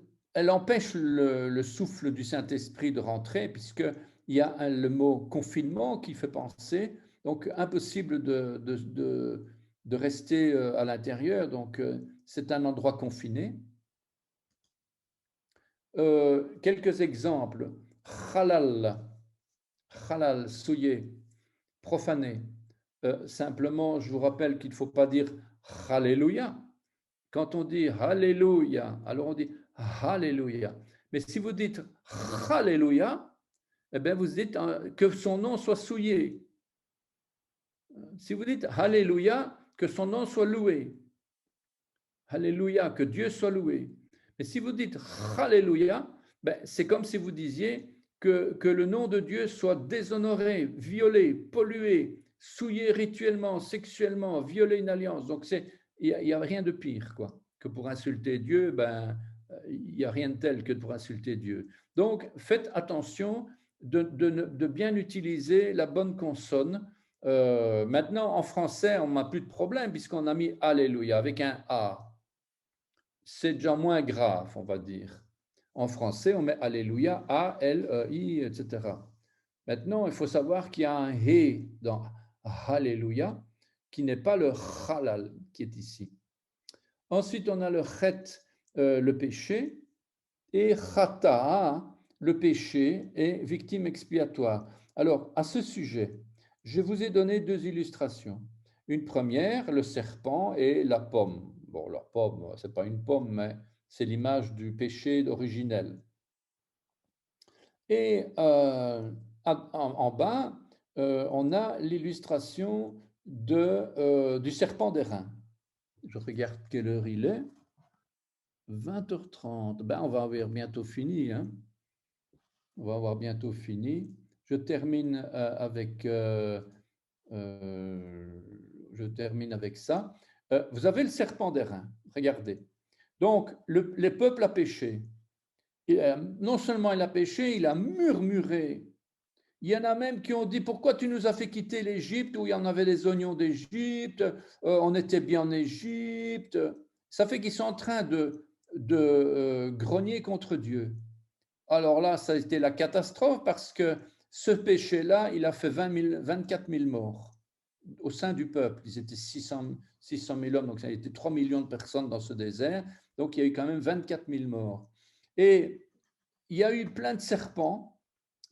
empêche le souffle du Saint-Esprit de rentrer, puisqu'il y a le mot confinement qui fait penser, donc impossible de rester à l'intérieur, donc c'est un endroit confiné. Quelques exemples. Halal, halal, souillé, profané. Simplement, je vous rappelle qu'il ne faut pas dire Alléluia. Quand on dit Alléluia, alors on dit Alléluia. Mais si vous dites Alléluia, eh bien vous dites que son nom soit souillé. Si vous dites Alléluia, que son nom soit loué. Alléluia, que Dieu soit loué. Mais si vous dites Alléluia, ben, c'est comme si vous disiez que le nom de Dieu soit déshonoré, violé, pollué, souillé rituellement, sexuellement, violer une alliance. Donc, il n'y a rien de pire, quoi, que pour insulter Dieu, ben, il n'y a rien de tel que pour insulter Dieu. Donc, faites attention de bien utiliser la bonne consonne. Maintenant, en français, on n'a plus de problème puisqu'on a mis Alléluia avec un A. C'est déjà moins grave, on va dire. En français, on met Alléluia, A-L-E-I, etc. Maintenant, il faut savoir qu'il y a un He dans Alléluia qui n'est pas le Halal qui est ici. Ensuite, on a le Chet, le péché, et Chata'a, le péché, et victime expiatoire. Alors, à ce sujet, je vous ai donné deux illustrations. Une première, le serpent et la pomme. Bon, la pomme, ce n'est pas une pomme, mais c'est l'image du péché originel. Et en bas, on a l'illustration du serpent d'airain. Je regarde quelle heure il est. 20h30. Ben, on va avoir bientôt fini. Hein. On va avoir bientôt fini. Je termine je termine avec ça. Vous avez le serpent d'airain. Regardez. Donc, les peuples a péché. Non seulement il a péché, il a murmuré. Il y en a même qui ont dit pourquoi tu nous as fait quitter l'Égypte où il y en avait les oignons d'Égypte, on était bien en Égypte. Ça fait qu'ils sont en train de grogner contre Dieu. Alors là, ça a été la catastrophe parce que ce péché-là, il a fait 24 000 morts au sein du peuple. Ils étaient 600 000 hommes, donc ça a été 3 millions de personnes dans ce désert. Donc il y a eu quand même 24 000 morts. Et il y a eu plein de serpents.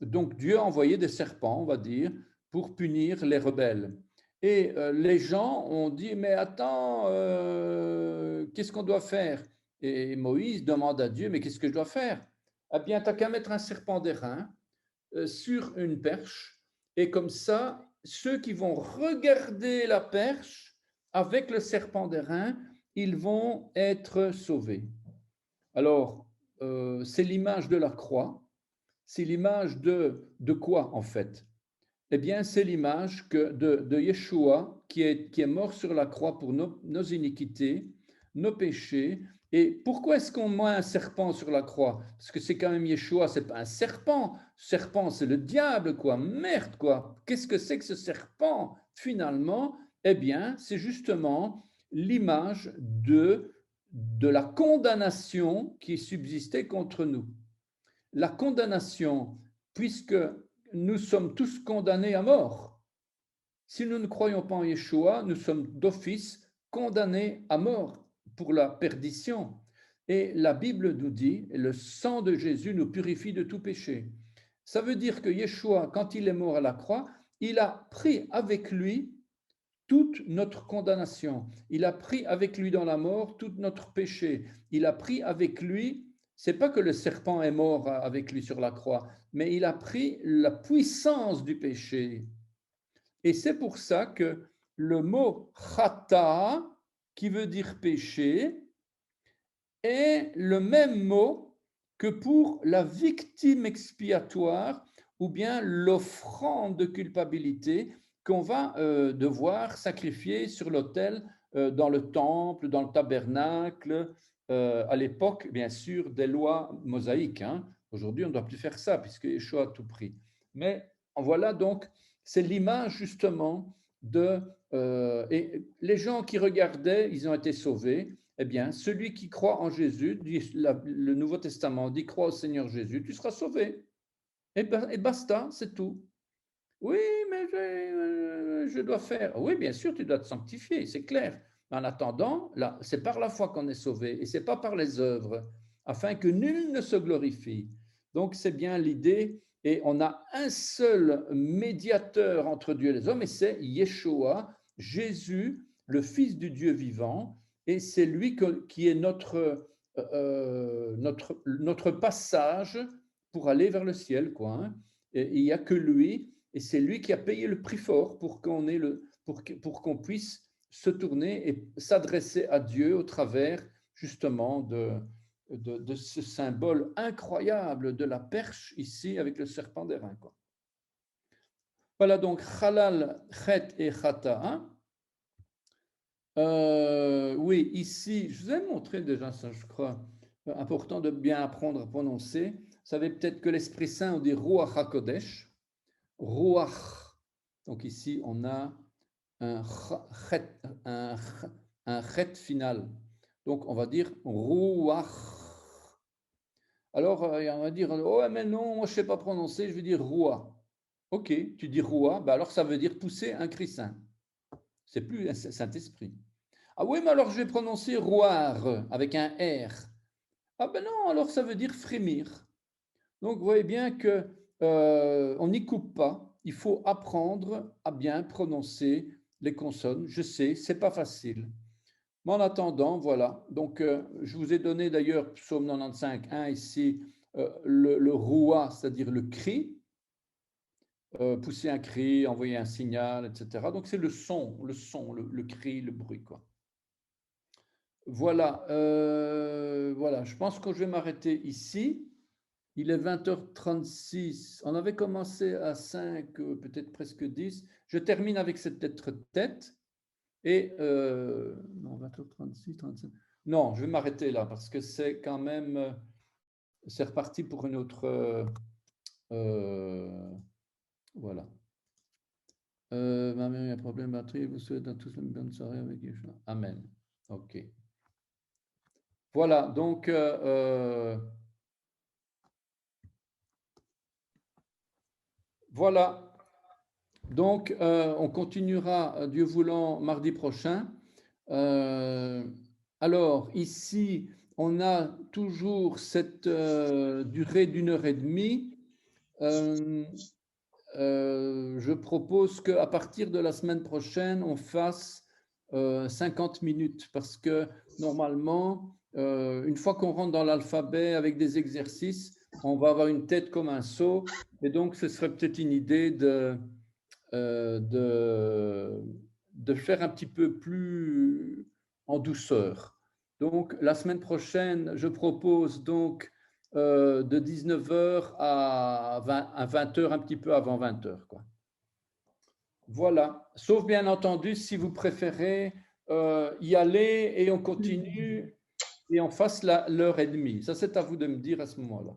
Donc Dieu a envoyé des serpents, on va dire, pour punir les rebelles. Et les gens ont dit, mais attends, qu'est-ce qu'on doit faire? Et Moïse demande à Dieu, mais qu'est-ce que je dois faire? Eh bien, tu n'as qu'à mettre un serpent d'airain sur une perche, et comme ça, ceux qui vont regarder la perche avec le serpent d'airain, ils vont être sauvés. Alors, c'est l'image de la croix. C'est l'image de quoi, en fait? Eh bien, c'est l'image de Yeshua qui est mort sur la croix pour nos iniquités, nos péchés. Et pourquoi est-ce qu'on met un serpent sur la croix? Parce que c'est quand même Yeshua, c'est pas un serpent. Serpent, c'est le diable, quoi. Merde, quoi. Qu'est-ce que c'est que ce serpent, finalement? Eh bien, c'est justement l'image de la condamnation qui subsistait contre nous. La condamnation, puisque nous sommes tous condamnés à mort. Si nous ne croyons pas en Yeshua, nous sommes d'office condamnés à mort pour la perdition. Et la Bible nous dit, le sang de Jésus nous purifie de tout péché. Ça veut dire que Yeshua, quand il est mort à la croix, il a pris avec lui toute notre condamnation. Il a pris avec lui dans la mort tout notre péché. Il a pris avec lui, c'est pas que le serpent est mort avec lui sur la croix, mais il a pris la puissance du péché. Et c'est pour ça que le mot chata, qui veut dire péché, est le même mot que pour la victime expiatoire ou bien l'offrande de culpabilité qu'on va devoir sacrifier sur l'autel dans le temple, dans le tabernacle, à l'époque, bien sûr, des lois mosaïques. Hein. Aujourd'hui, on ne doit plus faire ça puisque Yeshua a tout pris. Mais voilà donc, c'est l'image justement de... et les gens qui regardaient, ils ont été sauvés. Eh bien, celui qui croit en Jésus, le Nouveau Testament dit crois au Seigneur Jésus, tu seras sauvé. Et basta, c'est tout. Oui, mais je dois faire. Oui, bien sûr, tu dois te sanctifier, c'est clair. Mais en attendant, là, c'est par la foi qu'on est sauvé et c'est pas par les œuvres, afin que nul ne se glorifie. Donc, c'est bien l'idée. Et on a un seul médiateur entre Dieu et les hommes, et c'est Yeshua, Jésus, le Fils du Dieu vivant. Et c'est lui qui est notre passage pour aller vers le ciel, quoi. Hein. Et il n'y a que lui. Et c'est lui qui a payé le prix fort pour pour qu'on puisse se tourner et s'adresser à Dieu au travers justement de ce symbole incroyable de la perche ici avec le serpent d'airain, quoi. Voilà donc halal, chet et chata. Oui, ici, je vous ai montré déjà ça, je crois. Important de bien apprendre à prononcer. Vous savez peut-être que l'Esprit Saint, on dit Ruach HaKodesh. Ruach. Donc ici, on a un chet final. Donc, on va dire Ruach. Alors, on va dire, oh, mais non, moi, je ne sais pas prononcer, je vais dire Roi. Ok, tu dis Roi, ben alors ça veut dire pousser un cri saint. C'est plus un Saint-Esprit. Ah oui, mais alors je vais prononcer Roire avec un R. Ah ben non, alors ça veut dire frémir. Donc, vous voyez bien que on n'y coupe pas. Il faut apprendre à bien prononcer les consonnes. Je sais, c'est pas facile. Mais en attendant, voilà. Donc, je vous ai donné d'ailleurs, psaume 95, 1 ici, le roua, c'est-à-dire le cri, pousser un cri, envoyer un signal, etc. Donc, c'est le son, le cri, le bruit, quoi. Voilà, voilà. Je pense que je vais m'arrêter ici. Il est 20h36. On avait commencé à 5, peut-être presque 10. Je termine avec cette lettre tête. Et non, 20h36, 35. Non, je vais m'arrêter là parce que c'est quand même, c'est reparti pour une autre. Voilà. Ma mère a un problème de batterie. Vous souhaitez à tous une bonne soirée avec Yeshua. Amen. Ok. Voilà, donc. Voilà. Donc, on continuera, Dieu voulant, mardi prochain. Alors, ici, on a toujours cette durée d'1h30. Je propose qu'à partir de la semaine prochaine, on fasse 50 minutes parce que normalement, une fois qu'on rentre dans l'alphabet avec des exercices, on va avoir une tête comme un seau et donc ce serait peut-être une idée de faire un petit peu plus en douceur. Donc, la semaine prochaine, je propose donc de 19h à 20h, un petit peu avant 20h, quoi. Voilà. Sauf bien entendu, si vous préférez y aller et on continue et on fasse l'heure et demie. Ça, c'est à vous de me dire à ce moment-là.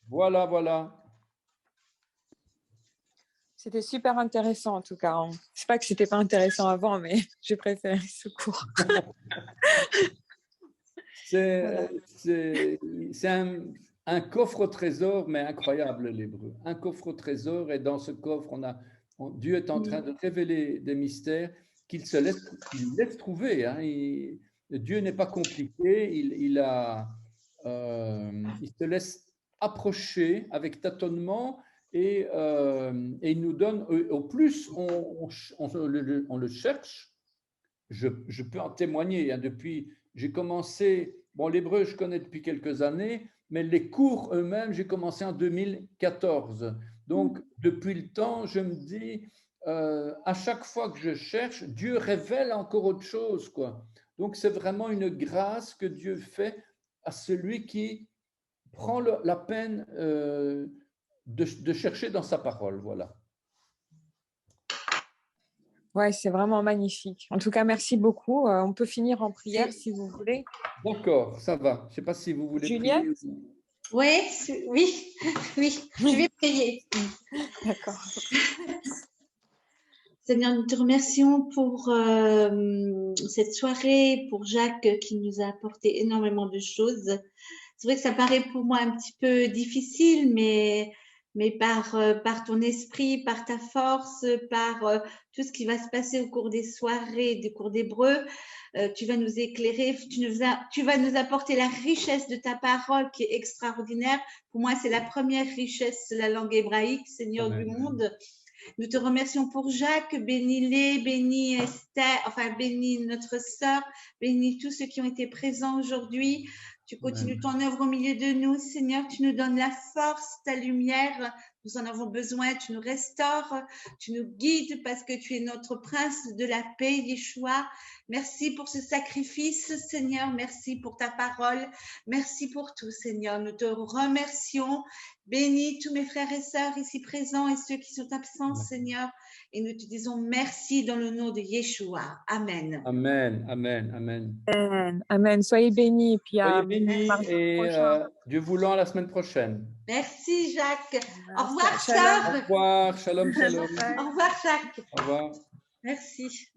Voilà, voilà. C'était super intéressant en tout cas. Je sais pas que c'était pas intéressant avant, mais j'ai préféré ce cours. C'est un coffre au trésor, mais incroyable, l'hébreu. Un coffre au trésor, et dans ce coffre, Dieu est en train de révéler des mystères qu'il laisse trouver. Hein. Dieu n'est pas compliqué, il se laisse approcher avec tâtonnement et il nous donne, au plus on le cherche. Je peux en témoigner. Hein, depuis, j'ai commencé, bon, l'hébreu, je connais depuis quelques années, mais les cours eux-mêmes, j'ai commencé en 2014. Donc, depuis le temps, je me dis, à chaque fois que je cherche, Dieu révèle encore autre chose, quoi. Donc, c'est vraiment une grâce que Dieu fait à celui qui prend la peine de chercher dans sa parole, voilà. Ouais, c'est vraiment magnifique. En tout cas, merci beaucoup. On peut finir en prière si vous voulez. D'accord, ça va. Je ne sais pas si vous voulez Juliette prier. Oui, je vais prier. D'accord. Seigneur, nous te remercions pour cette soirée, pour Jacques qui nous a apporté énormément de choses. C'est vrai que ça paraît pour moi un petit peu difficile, mais par ton esprit, par ta force, par tout ce qui va se passer au cours des soirées, des cours d'hébreu, tu vas nous éclairer, tu vas nous apporter la richesse de ta parole qui est extraordinaire. Pour moi, c'est la première richesse de la langue hébraïque, Seigneur du monde. Nous te remercions pour Jacques, bénis-les, bénis Esther, enfin bénis notre sœur, bénis tous ceux qui ont été présents aujourd'hui. Tu continues ton œuvre au milieu de nous, Seigneur, tu nous donnes la force, ta lumière, Nous en avons besoin. Tu nous restaures, tu nous guides parce que tu es notre prince de la paix, Yeshua. Merci pour ce sacrifice, Seigneur. Merci pour ta parole. Merci pour tout, Seigneur. Nous te remercions. Bénis tous mes frères et sœurs ici présents et ceux qui sont absents, Seigneur. Et nous te disons merci dans le nom de Yeshua. Amen. Amen, amen, amen. Amen. Amen. Soyez bénis. Puis Soyez bénis mardi et prochain. Dieu voulant, la semaine prochaine. Merci, Jacques. Au revoir, Shalom. sœur. Au revoir, shalom, shalom. Au revoir, Jacques. Au revoir. Merci.